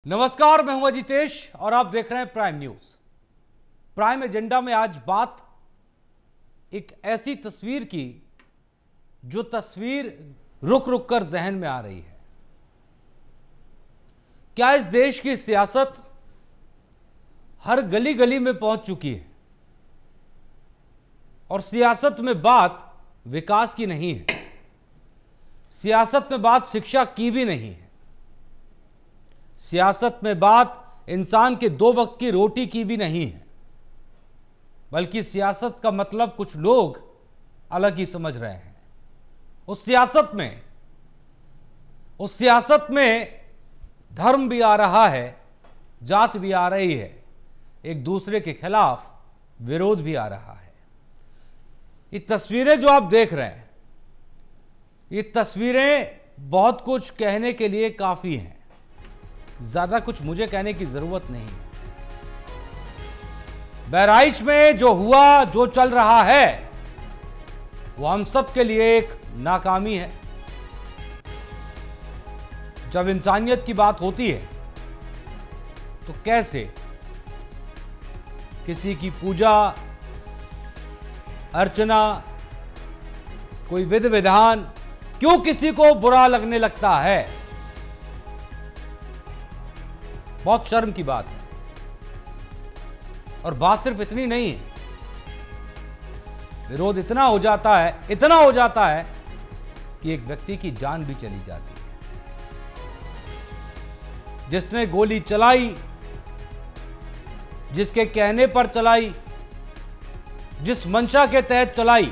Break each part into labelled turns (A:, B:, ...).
A: नमस्कार, मैं हूं अजितेश और आप देख रहे हैं प्राइम न्यूज। प्राइम एजेंडा में आज बात एक ऐसी तस्वीर की जो तस्वीर रुक रुक कर जहन में आ रही है। क्या इस देश की सियासत हर गली गली में पहुंच चुकी है और सियासत में बात विकास की नहीं है, सियासत में बात शिक्षा की भी नहीं है, सियासत में बात इंसान के दो वक्त की रोटी की भी नहीं है, बल्कि सियासत का मतलब कुछ लोग अलग ही समझ रहे हैं। उस सियासत में धर्म भी आ रहा है, जात भी आ रही है, एक दूसरे के खिलाफ विरोध भी आ रहा है। ये तस्वीरें जो आप देख रहे हैं, ये तस्वीरें बहुत कुछ कहने के लिए काफी हैं। ज्यादा कुछ मुझे कहने की जरूरत नहीं है। बहराइच में जो हुआ, जो चल रहा है, वो हम सब के लिए एक नाकामी है। जब इंसानियत की बात होती है तो कैसे किसी की पूजा अर्चना, कोई विधि विधान, क्यों किसी को बुरा लगने लगता है? बहुत शर्म की बात है। और बात सिर्फ इतनी नहीं है, विरोध इतना हो जाता है कि एक व्यक्ति की जान भी चली जाती है। जिसने गोली चलाई, जिसके कहने पर चलाई, जिस मंशा के तहत चलाई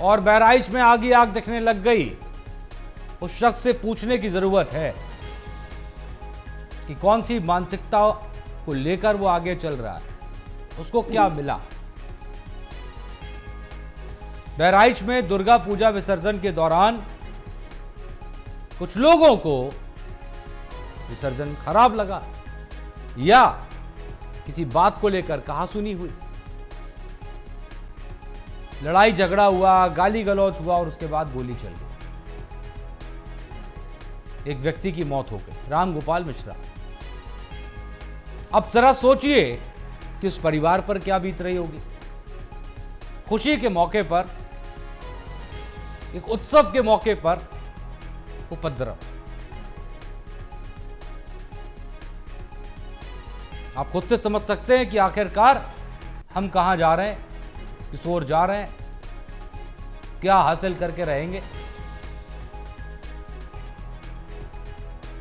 A: और बहराइच में आग ही आग दिखने लग गई, उस शख्स से पूछने की जरूरत है कि कौन सी मानसिकता को लेकर वो आगे चल रहा है, उसको क्या मिला। बहराइच में दुर्गा पूजा विसर्जन के दौरान कुछ लोगों को विसर्जन खराब लगा या किसी बात को लेकर कहासुनी हुई, लड़ाई झगड़ा हुआ, गाली गलौज हुआ और उसके बाद गोली चल गई। एक व्यक्ति की मौत हो गई, रामगोपाल मिश्रा। अब जरा सोचिए कि उस परिवार पर क्या बीत रही होगी। खुशी के मौके पर, एक उत्सव के मौके पर उपद्रव। आप खुद से समझ सकते हैं कि आखिरकार हम कहां जा रहे हैं, किस ओर जा रहे हैं, क्या हासिल करके रहेंगे।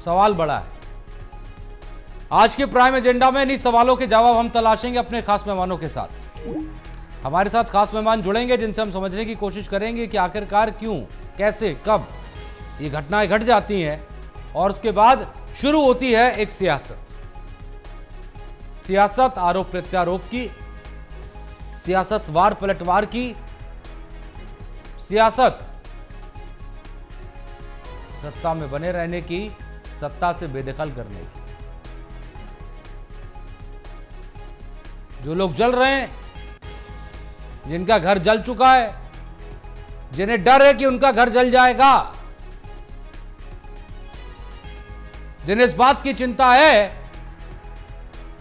A: सवाल बड़ा है। आज के प्राइम एजेंडा में इन्हीं सवालों के जवाब हम तलाशेंगे अपने खास मेहमानों के साथ। हमारे साथ खास मेहमान जुड़ेंगे जिनसे हम समझने की कोशिश करेंगे कि आखिरकार क्यों, कैसे, कब ये घटनाएं घट जाती हैं और उसके बाद शुरू होती है एक सियासत आरोप प्रत्यारोप की, सियासत वार पलटवार की, सियासत सत्ता में बने रहने की, सत्ता से बेदखल करने की। जो लोग जल रहे हैं, जिनका घर जल चुका है, जिन्हें डर है कि उनका घर जल जाएगा, जिन्हें इस बात की चिंता है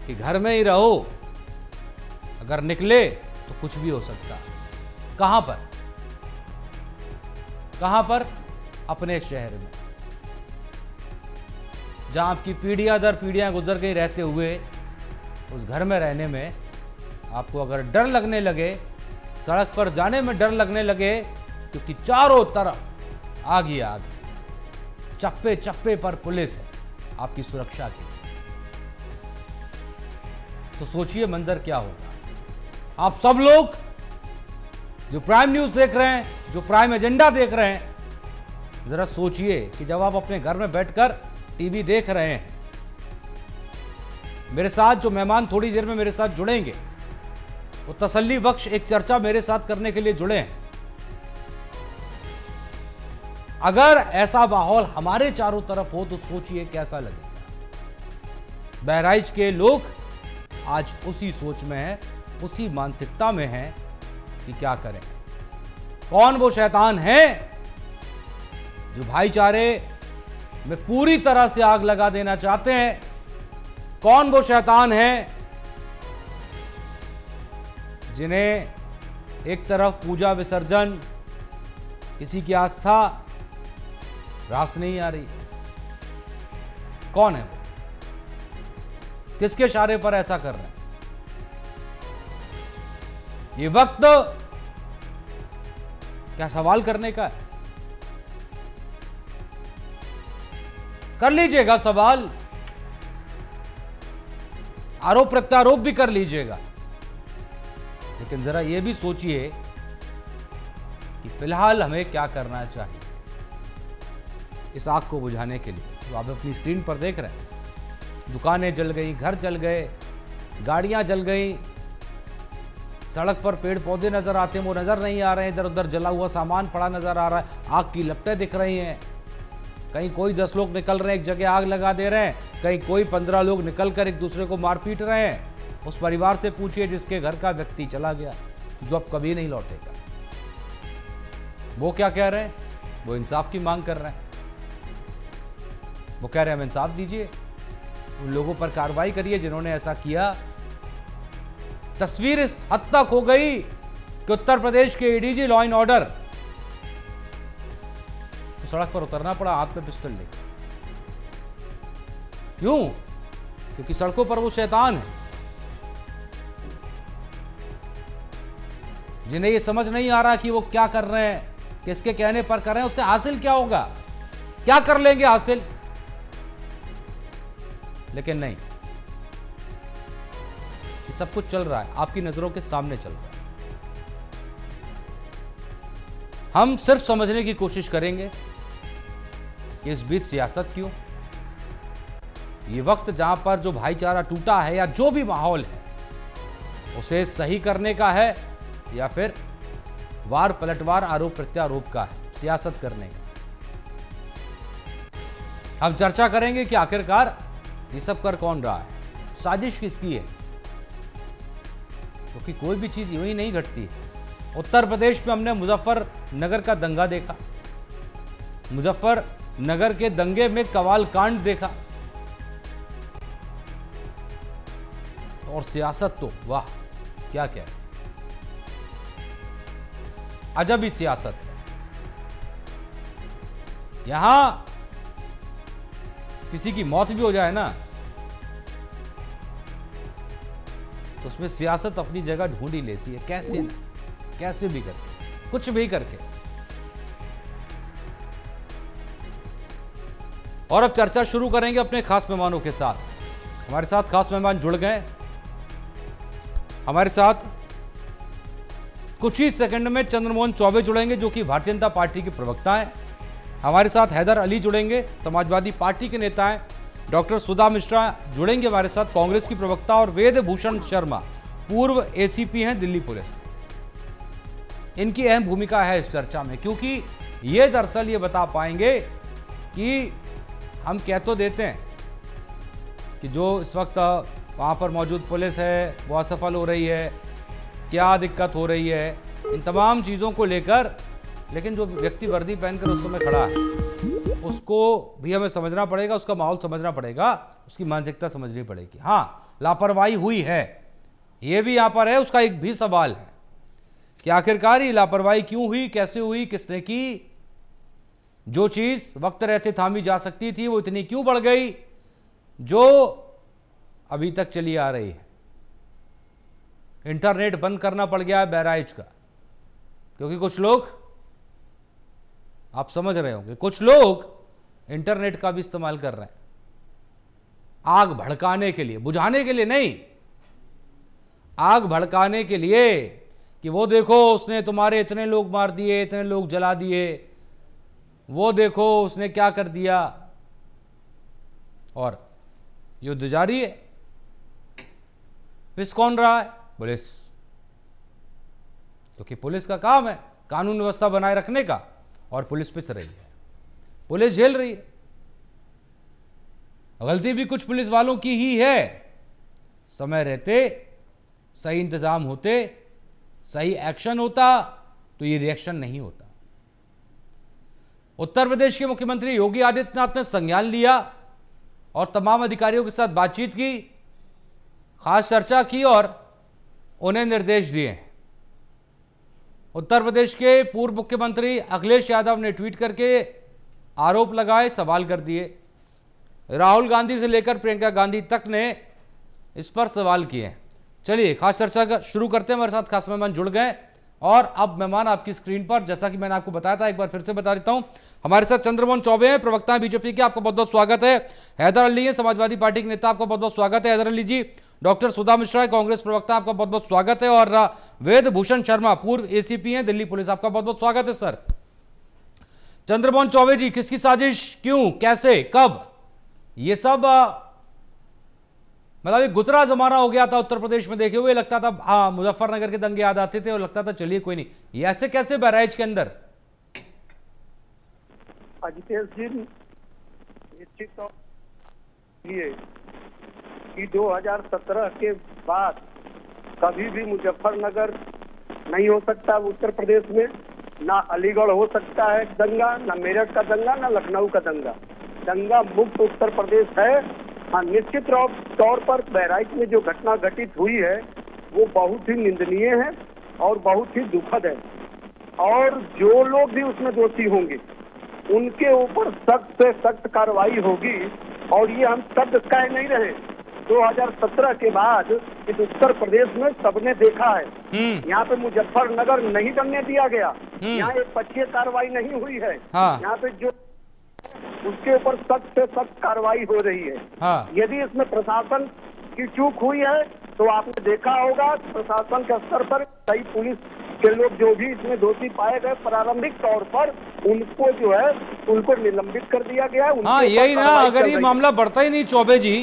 A: कि घर में ही रहो, अगर निकले तो कुछ भी हो सकता है। कहां पर? अपने शहर में, जहां आपकी पीढ़ियां दर पीढ़ियां गुजर गई रहते हुए, उस घर में रहने में आपको अगर डर लगने लगे, सड़क पर जाने में डर लगने लगे, क्योंकि चारों तरफ आग ही आग, चप्पे चप्पे पर पुलिस है आपकी सुरक्षा के लिए, तो सोचिए मंजर क्या होगा। आप सब लोग जो प्राइम न्यूज देख रहे हैं, जो प्राइम एजेंडा देख रहे हैं, जरा सोचिए कि जब आप अपने घर में बैठकर टीवी देख रहे हैं, मेरे साथ जो मेहमान थोड़ी देर में मेरे साथ जुड़ेंगे, वो तसल्ली बख्श एक चर्चा मेरे साथ करने के लिए जुड़े हैं। अगर ऐसा माहौल हमारे चारों तरफ हो तो सोचिए कैसा लगेगा। बहराइच के लोग आज उसी सोच में हैं, उसी मानसिकता में हैं कि क्या करें। कौन वो शैतान है जो भाईचारे, में पूरी तरह से आग लगा देना चाहते हैं। कौन वो शैतान है जिन्हें एक तरफ पूजा विसर्जन, किसी की आस्था रास नहीं आ रही? कौन है वो? किसके इशारे पर ऐसा कर रहे हैं? ये वक्त क्या सवाल करने का है? कर लीजिएगा सवाल, आरोप प्रत्यारोप भी कर लीजिएगा, लेकिन जरा यह भी सोचिए कि फिलहाल हमें क्या करना चाहिए इस आग को बुझाने के लिए। तो आप अपनी स्क्रीन पर देख रहे हैं, दुकानें जल गई, घर जल गए, गाड़ियां जल गई, सड़क पर पेड़ पौधे नजर आते हैं वो नजर नहीं आ रहे हैं, इधर उधर जला हुआ सामान पड़ा नजर आ रहा है, आग की लपटें दिख रही हैं। कहीं कोई 10 लोग निकल रहे हैं, एक जगह आग लगा दे रहे हैं, कहीं कोई 15 लोग निकलकर एक दूसरे को मार पीट रहे हैं। उस परिवार से पूछिए जिसके घर का व्यक्ति चला गया, जो अब कभी नहीं लौटेगा, वो क्या कह रहे हैं? वो इंसाफ की मांग कर रहे हैं। वो कह रहे हैं हम इंसाफ दीजिए, उन लोगों पर कार्रवाई करिए जिन्होंने ऐसा किया। तस्वीर इस हद तक हो गई कि उत्तर प्रदेश के एडीजी लॉ एंड ऑर्डर तो सड़क पर उतरना पड़ा हाथ में पिस्टल लेकर। क्यों? क्योंकि सड़कों पर वो शैतान है जिन्हें ये समझ नहीं आ रहा कि वो क्या कर रहे हैं, किसके कहने पर कर रहे हैं, उससे हासिल क्या होगा, क्या कर लेंगे हासिल। लेकिन नहीं, ये सब कुछ चल रहा है, आपकी नजरों के सामने चल रहा है। हम सिर्फ समझने की कोशिश करेंगे कि इस बीच सियासत क्यों। ये वक्त जहां पर जो भाईचारा टूटा है या जो भी माहौल है उसे सही करने का है या फिर वार पलटवार, आरोप प्रत्यारोप का है, सियासत करने का। हम चर्चा करेंगे कि आखिरकार ये सब कर कौन रहा है, साजिश किसकी है, क्योंकि कोई भी चीज यूं ही नहीं घटती। उत्तर प्रदेश में हमने मुजफ्फरनगर का दंगा देखा, मुजफ्फरनगर के दंगे में कवाल कांड देखा, और सियासत तो वाह क्या क्या है, अजब ही सियासत है। यहां किसी की मौत भी हो जाए ना तो उसमें सियासत अपनी जगह ढूंढ ही लेती है, कैसे ना कैसे भी करके, कुछ भी करके। और अब चर्चा शुरू करेंगे अपने खास मेहमानों के साथ। हमारे साथ खास मेहमान जुड़ गए। हमारे साथ कुछ ही सेकंड में चंद्रमोहन चौबे जुड़ेंगे जो कि भारतीय जनता पार्टी के प्रवक्ता हैं। हमारे साथ हैदर अली जुड़ेंगे, समाजवादी पार्टी के नेता हैं। डॉक्टर सुधा मिश्रा जुड़ेंगे हमारे साथ, कांग्रेस की प्रवक्ता, और वेद भूषण शर्मा पूर्व एसीपी हैं दिल्ली पुलिस। इनकी अहम भूमिका है इस चर्चा में, क्योंकि ये दरअसल ये बता पाएंगे कि हम कह तो देते हैं कि जो इस वक्त वहाँ पर मौजूद पुलिस है वो असफल हो रही है, क्या दिक्कत हो रही है, इन तमाम चीज़ों को लेकर, लेकिन जो व्यक्ति वर्दी पहनकर उस समय खड़ा है उसको भी हमें समझना पड़ेगा, उसका माहौल समझना पड़ेगा, उसकी मानसिकता समझनी पड़ेगी। हाँ, लापरवाही हुई है, ये भी यहाँ पर है, उसका एक भी सवाल है कि आखिरकार ये लापरवाही क्यों हुई, कैसे हुई, किसने की। जो चीज़ वक्त रहते थामी जा सकती थी वो इतनी क्यों बढ़ गई जो अभी तक चली आ रही है। इंटरनेट बंद करना पड़ गया है बहराइच का, क्योंकि कुछ लोग, आप समझ रहे होंगे, कुछ लोग इंटरनेट का भी इस्तेमाल कर रहे हैं आग भड़काने के लिए, बुझाने के लिए नहीं, आग भड़काने के लिए कि वो देखो उसने तुम्हारे इतने लोग मार दिए, इतने लोग जला दिए, वो देखो उसने क्या कर दिया। और युद्ध जारी है। पिस कौन रहा है? पुलिस, क्योंकि पुलिस का काम है कानून व्यवस्था बनाए रखने का, और पुलिस पिस रही है, पुलिस झेल रही है। गलती भी कुछ पुलिस वालों की ही है। समय रहते सही इंतजाम होते, सही एक्शन होता तो ये रिएक्शन नहीं होता। उत्तर प्रदेश के मुख्यमंत्री योगी आदित्यनाथ ने संज्ञान लिया और तमाम अधिकारियों के साथ बातचीत की, खास चर्चा की और उन्हें निर्देश दिए। उत्तर प्रदेश के पूर्व मुख्यमंत्री अखिलेश यादव ने ट्वीट करके आरोप लगाए, सवाल कर दिए। राहुल गांधी से लेकर प्रियंका गांधी तक ने इस पर सवाल किए। चलिए खास चर्चा शुरू करते हैं। हमारे साथ खास मेहमान जुड़ गए और अब मेहमान आपकी स्क्रीन पर, जैसा कि मैंने आपको बताया था, एक बार फिर से बता देता हूं। हमारे साथ चंद्रमोहन चौबे हैं, प्रवक्ता हैं बीजेपी के, आपका बहुत बहुत स्वागत है। हैदर अली है, समाजवादी पार्टी के नेता, आपका बहुत बहुत स्वागत है हैदर अली जी। डॉक्टर सुधा मिश्रा है, कांग्रेस प्रवक्ता, आपका बहुत बहुत स्वागत है। और वेद भूषण शर्मा, पूर्व एसीपी हैं दिल्ली पुलिस, आपका बहुत बहुत स्वागत है सर। चंद्रमोहन चौबे जी, किसकी साजिश, क्यों, कैसे, कब, ये सब मतलब एक गुजरा जमाना हो गया था उत्तर प्रदेश में देखे हुए। लगता था मुजफ्फरनगर के दंगे याद आते थे और लगता था चलिए कोई नहीं, ये ऐसे कैसे बहराइच के अंदर?
B: अजितेश जी, निश्चित तौर कि 2017 के बाद कभी भी मुजफ्फरनगर नहीं हो सकता उत्तर प्रदेश में, ना अलीगढ़ हो सकता है दंगा, ना मेरठ का दंगा, ना लखनऊ का दंगा। दंगा मुक्त उत्तर प्रदेश है। हाँ, निश्चित तौर पर बहराइच में जो घटना घटित हुई है वो बहुत ही निंदनीय है और बहुत ही दुखद है, और जो लोग भी उसमें दोषी होंगे उनके ऊपर सख्त से सख्त कार्रवाई होगी। और ये हम तब कह नहीं रहे, 2017 के बाद इस उत्तर प्रदेश में सबने देखा है, यहाँ पे मुजफ्फरनगर नहीं बनने दिया गया, यहाँ एक पक्षीय कार्रवाई नहीं हुई है।
A: हाँ।
B: यहाँ पे जो उसके ऊपर सख्त से सख्त कार्रवाई हो रही है।
A: हाँ।
B: यदि इसमें प्रशासन की चूक हुई है तो आपने देखा होगा प्रशासन के स्तर पर कई पुलिस के लोग जो भी इसमें दोषी पाए गए, प्रारंभिक तौर पर उनको जो है उनको निलंबित कर दिया गया है।
A: हाँ, यही ना, अगर ये मामला बढ़ता ही नहीं चौबे जी,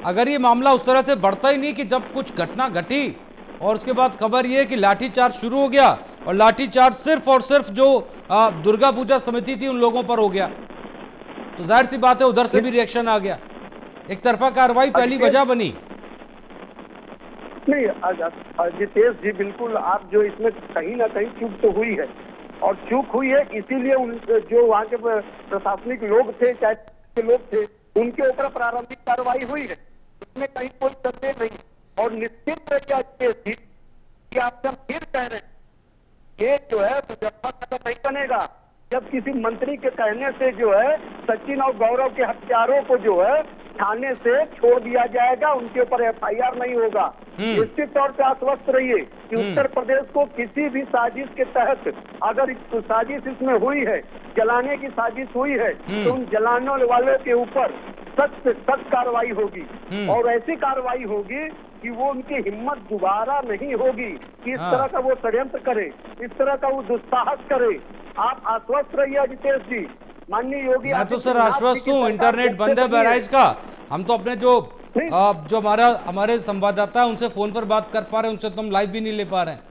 A: अगर ये मामला उस तरह से बढ़ता ही नहीं कि जब कुछ घटना घटी और उसके बाद खबर ये कि लाठीचार्ज शुरू हो गया और लाठीचार्ज सिर्फ और सिर्फ जो दुर्गा पूजा समिति थी उन लोगों पर हो गया, तो जाहिर सी बात है उधर से भी रिएक्शन आ गया, एक तरफा कार्रवाई पहली वजह बनी।
B: नहीं अजितेश जी, बिल्कुल आप जो इसमें कहीं ना कहीं चूक तो हुई है, और चूक हुई है इसीलिए जो वहाँ के प्रशासनिक लोग थे, चाहे लोग थे, उनके ऊपर प्रारंभिक कार्रवाई हुई है, इसमें कहीं कोई संदेह नहीं। और निश्चित कि आप जब फिर कह रहे हैं ये जो है मुजफ्फरनगर नहीं बनेगा, जब किसी मंत्री के कहने से जो है सचिन और गौरव के हत्यारों को जो है थाने से छोड़ दिया जाएगा, उनके ऊपर एफआईआर नहीं होगा। निश्चित तौर पे आश्वस्त रहिए कि उत्तर प्रदेश को किसी भी साजिश के तहत अगर साजिश इसमें हुई है, जलाने की साजिश हुई है, तो उन जलाने वालों के ऊपर सख्त से सख्त कार्रवाई होगी, और ऐसी कार्रवाई होगी कि वो उनकी हिम्मत दोबारा नहीं होगी कि इस तरह का वो षड्यंत्र करे, इस तरह का वो दुस्साहस करे। आप आश्वस्त रहिए अजितेश जी। माननीय योगी,
A: मैं तो सर आश्वस्त हूँ, इंटरनेट बंद है बहराइच का, हम तो अपने जो हमारे संवाददाता है उनसे फोन पर बात कर पा रहे हैं, उनसे तो हम लाइव भी नहीं ले पा रहे हैं,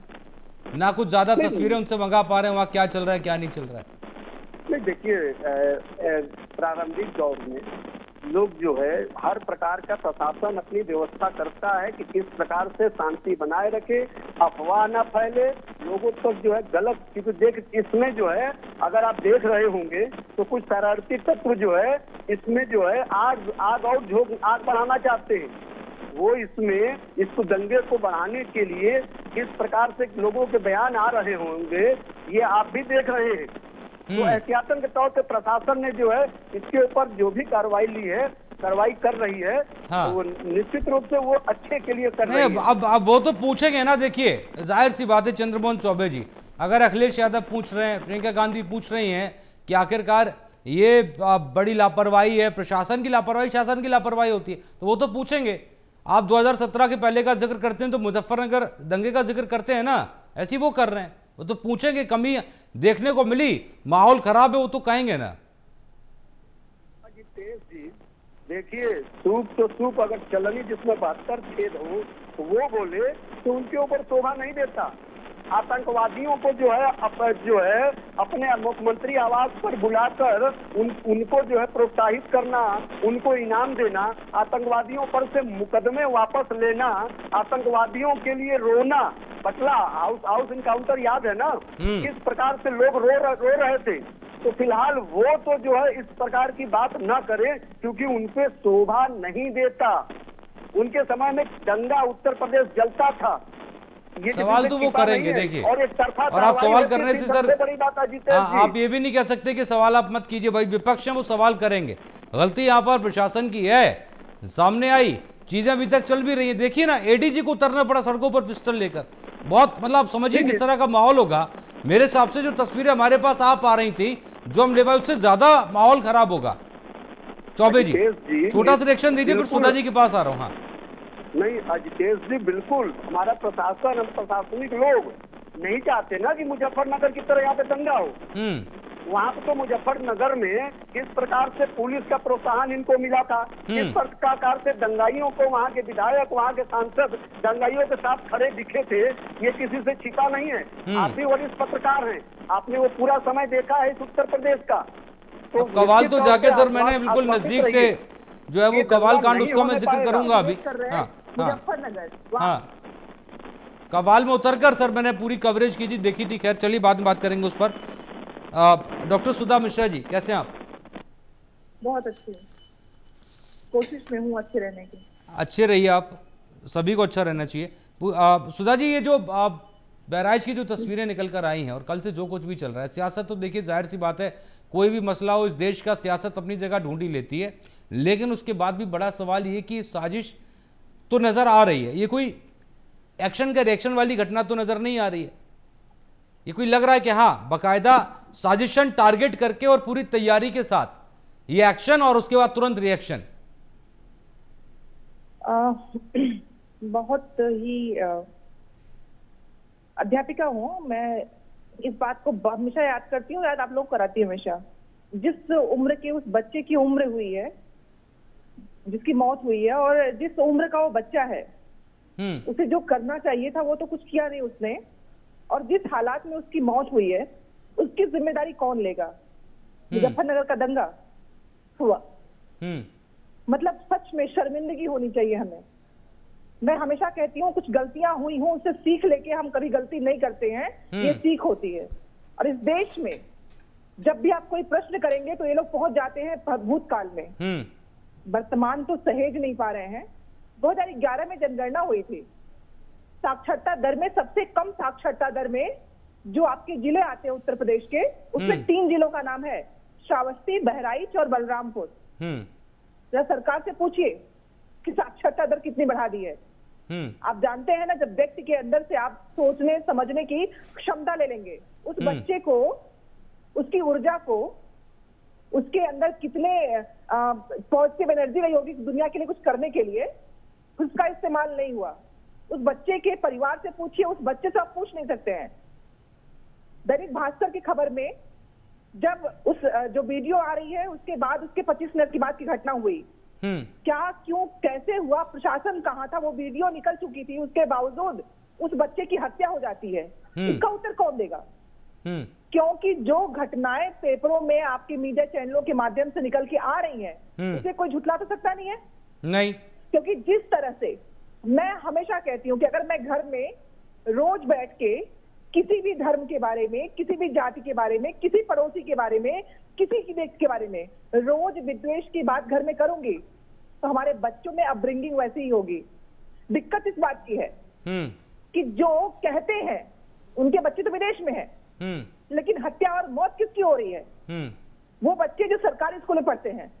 A: ना कुछ ज्यादा तस्वीरें उनसे मंगा पा रहे हैं वहाँ क्या चल रहा है क्या नहीं चल रहा है।
B: नहीं देखिए, प्रारंभिक दौर में लोग जो है हर प्रकार का प्रशासन अपनी व्यवस्था करता है कि किस प्रकार से शांति बनाए रखे, अफवाह न फैले, लोगों तक जो है गलत, क्योंकि देख इसमें जो है अगर आप देख रहे होंगे तो कुछ शरारती तत्व जो है इसमें जो है आग और झोंक आग बढ़ाना चाहते हैं। वो इसमें इसको दंगे को बढ़ाने के लिए किस प्रकार से लोगों के बयान आ रहे होंगे ये आप भी देख रहे हैं। तो एहतियातन के तौर पे प्रशासन ने जो है इसके ऊपर जो भी कार्रवाई ली है, कार्रवाई कर रही है। हाँ। तो वो निश्चित रूप से वो अच्छे के लिए कर रही है।
A: अब वो तो पूछेंगे ना, देखिए जाहिर सी बात है चंद्रमोहन चौबे जी, अगर अखिलेश यादव पूछ रहे हैं, प्रियंका गांधी पूछ रही हैं कि आखिरकार ये बड़ी लापरवाही है, प्रशासन की लापरवाही, शासन की लापरवाही होती है, तो वो तो पूछेंगे। आप 2017 के पहले का जिक्र करते हैं तो मुजफ्फरनगर दंगे का जिक्र करते हैं ना, ऐसे ही वो कर रहे हैं, वो तो पूछेंगे, कमी देखने को मिली, माहौल खराब है, वो तो कहेंगे ना।
B: देखिए, सूप तो सूप, अगर चलनी जिसमें 72 छेद हो तो वो बोले तो उनके ऊपर शोभा नहीं देता। आतंकवादियों को जो है अपने मुख्यमंत्री आवास पर बुलाकर उनको जो है प्रोत्साहित करना, उनको इनाम देना, आतंकवादियों पर से मुकदमे वापस लेना, आतंकवादियों के लिए रोना, पटला हाउस इनकाउंटर याद है ना, किस प्रकार से लोग रो रहे थे, तो फिलहाल वो तो जो है इस प्रकार की बात न करें, क्योंकि उनपे शोभा नहीं देता। उनके समय में दंगा उत्तर प्रदेश जलता था, ये
A: सवाल तो वो करेंगे, देखिए,
B: और एक तरफा
A: और आप सवाल करने से सर,
B: बड़ी बात अजितेश जी,
A: आप ये भी नहीं कह सकते कि सवाल आप मत कीजिए भाई, विपक्ष में वो सवाल करेंगे। गलती यहाँ पर प्रशासन की है, सामने आई चीजें अभी तक चल भी रही है। देखिए ना, एडीजी को उतरना पड़ा सड़कों पर पिस्टल लेकर, बहुत मतलब आप समझिए किस तरह का माहौल होगा। मेरे हिसाब से जो तस्वीरें हमारे पास आ पा रही थी, जो हम ले पाए, उससे ज्यादा माहौल खराब होगा। चौबे जी, छोटा सा रिएक्शन दीजिए, फिर सुधा जी के पास आ रहा हूँ। हाँ
B: नहीं अजितेश जी, बिल्कुल हमारा प्रशासन, हम प्रशासनिक लोग नहीं चाहते ना कि मुजफ्फरनगर की तरह यहाँ पे दंगा हो। वहाँ पे तो मुजफ्फरनगर में किस प्रकार से पुलिस का प्रोत्साहन इनको मिला था, किस प्रकार से दंगाइयों को वहाँ के विधायक, वहाँ के सांसद दंगाइयों के साथ खड़े दिखे थे, ये किसी से छिपा नहीं है। आप भी वरिष्ठ पत्रकार हैं, आपने वो पूरा समय देखा है इस उत्तर प्रदेश का। तो
A: कवाल तो जाके सर मैंने बिल्कुल नजदीक से जो है वो कवाल कांड, उसका मैं जिक्र करूंगा अभी।
B: मुजफ्फरनगर,
A: हाँ, कवाल में उतरकर सर मैंने पूरी कवरेज की थी, देखी थी। खैर चलिए बाद में बात करेंगे उस पर। डॉक्टर सुधा मिश्रा जी, कैसे हैं आप?
C: बहुत अच्छी, कोशिश में हूँ अच्छे रहने की।
A: अच्छे रहिए आप, सभी को अच्छा रहना चाहिए। सुधा जी, ये जो बहराइच की जो तस्वीरें निकल कर आई हैं और कल से जो कुछ भी चल रहा है, सियासत तो देखिए जाहिर सी बात है, कोई भी मसला हो इस देश का, सियासत अपनी जगह ढूंढ ही लेती है। लेकिन उसके बाद भी बड़ा सवाल ये कि साजिश तो नजर आ रही है, ये कोई एक्शन का रिएक्शन वाली घटना तो नजर नहीं आ रही है। ये कोई लग रहा है कि हाँ, बाकायदा साजिशन टारगेट करके और पूरी तैयारी के साथ ये एक्शन और उसके बाद तुरंत रिएक्शन।
C: बहुत ही अध्यापिका हूँ मैं, इस बात को हमेशा याद करती हूँ, याद आप लोग कराती हमेशा। जिस उम्र के उस बच्चे की उम्र हुई है, जिसकी मौत हुई है, और जिस उम्र का वो बच्चा है, उसे जो करना चाहिए था वो तो कुछ किया नहीं उसने, और जिस हालात में उसकी मौत हुई है उसकी जिम्मेदारी कौन लेगा? मुजफ्फरनगर का दंगा हुआ, मतलब सच में शर्मिंदगी होनी चाहिए हमें। मैं हमेशा कहती हूँ कुछ गलतियां हुई हों, उससे सीख लेके हम कभी गलती नहीं करते हैं, ये सीख होती है। और इस देश में जब भी आप कोई प्रश्न करेंगे तो ये लोग पहुंच जाते हैं भूतकाल में, वर्तमान तो सहेज नहीं पा रहे हैं। 2011 में जनगणना हुई थी, साक्षरता दर में सबसे कम साक्षरता दर में जो आपके जिले आते हैं उत्तर प्रदेश के, उसमें 3 जिलों का नाम है, श्रावस्ती, बहराइच और बलरामपुर। जरा सरकार से पूछिए कि साक्षरता दर कितनी बढ़ा दी है। आप जानते हैं ना, जब व्यक्ति के अंदर से आप सोचने समझने की क्षमता ले लेंगे, उस बच्चे को, उसकी ऊर्जा को, उसके अंदर कितने पॉजिटिव एनर्जी रही होगी दुनिया के लिए कुछ करने के लिए, उसका इस्तेमाल नहीं हुआ। उस बच्चे के परिवार से पूछिए, उस बच्चे से आप पूछ नहीं सकते हैं। दैनिक भास्कर की खबर में जब उस जो वीडियो आ रही है उसके बाद, उसके 25 मिनट के बाद की घटना हुई, क्या, क्यों, कैसे हुआ, प्रशासन कहाँ था, वो वीडियो निकल चुकी थी, उसके बावजूद उस बच्चे की हत्या हो जाती है। इसका उत्तर कौन देगा? क्योंकि जो घटनाएं पेपरों में आपके मीडिया चैनलों के माध्यम से निकल के आ रही हैं, उसे कोई झुठला तो सकता नहीं है।
A: नहीं,
C: क्योंकि जिस तरह से मैं हमेशा कहती हूँ कि अगर मैं घर में रोज बैठ के किसी भी धर्म के बारे में, किसी भी जाति के बारे में, किसी पड़ोसी के बारे में, किसी की देश के बारे में रोज विद्वेष की बात घर में करूंगी, तो हमारे बच्चों में अपब्रिंगिंग वैसी ही होगी। दिक्कत इस बात की है कि जो कहते हैं उनके बच्चे तो विदेश में हैं, लेकिन हत्या और मौत किसकी हो रही है? वो बच्चे जो सरकारी स्कूल में पढ़ते हैं,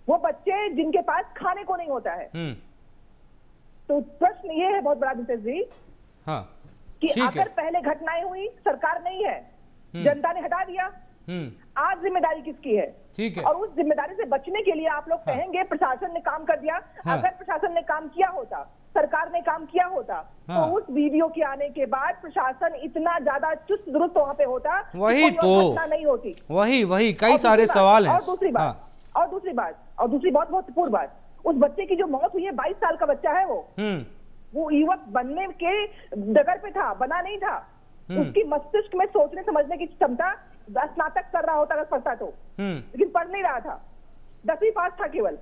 C: वो बच्चे जिनके पास खाने को नहीं होता है। तो प्रश्न ये है बहुत बड़ा नितेश जी, हाँ, कि अगर पहले घटनाएं हुई, सरकार नहीं है, जनता ने हटा दिया, आज जिम्मेदारी किसकी है?
A: ठीक है।
C: और उस जिम्मेदारी से बचने के लिए आप लोग कहेंगे प्रशासन ने काम कर दिया। अगर प्रशासन ने काम किया होता, सरकार ने काम किया होता, तो उस वीडियो के आने के बाद प्रशासन इतना ज्यादा चुस्त दुरुस्त वहां पे होता,
A: वही तो
C: नहीं होती।
A: वही कई सारे सवाल हैं।
C: और दूसरी बात, और दूसरी बहुत महत्वपूर्ण बात, उस बच्चे की जो मौत हुई है, 22 साल का बच्चा है वो युवक बनने के डगर पे था, बना नहीं था। उसकी मस्तिष्क में सोचने समझने की क्षमता, स्नातक कर रहा होता अगर पढ़ता तो, लेकिन पढ़ नहीं रहा था, 10वीं पास था केवल।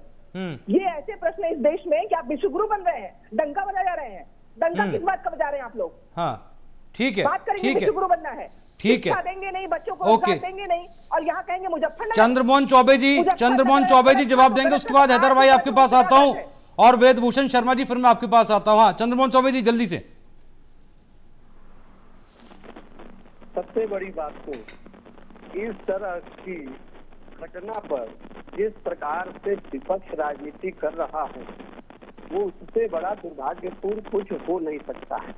C: ये ऐसे प्रश्न इस देश में कि आप विश्वगुरु बन रहे हैं, डंका बजा जा रहे हैं। डंका किस बात का बजा रहे हैं आप लोग?
A: हाँ, ठीक है,
C: बात करेंगे विश्वगुरु बनना है,
A: ठीक है,
C: देंगे नहीं, बच्चों को रोजगार देंगे नहीं, और यहाँ कहेंगे मुजफ्फरनगर।
A: चंद्रमोहन चौबे जी जवाब देंगे। उसके बाद हैदर भाई आपके पास आता हूं और वेदभूषण शर्मा जी फिर मैं आपके पास आता हूं। हाँ, चंद्रमोहन चौबे जी जल्दी से।
B: सबसे बड़ी बात तो इस तरह की घटना पर जिस प्रकार से विपक्ष राजनीति कर रहा है वो उससे बड़ा दुर्भाग्यपूर्ण कुछ हो नहीं सकता है।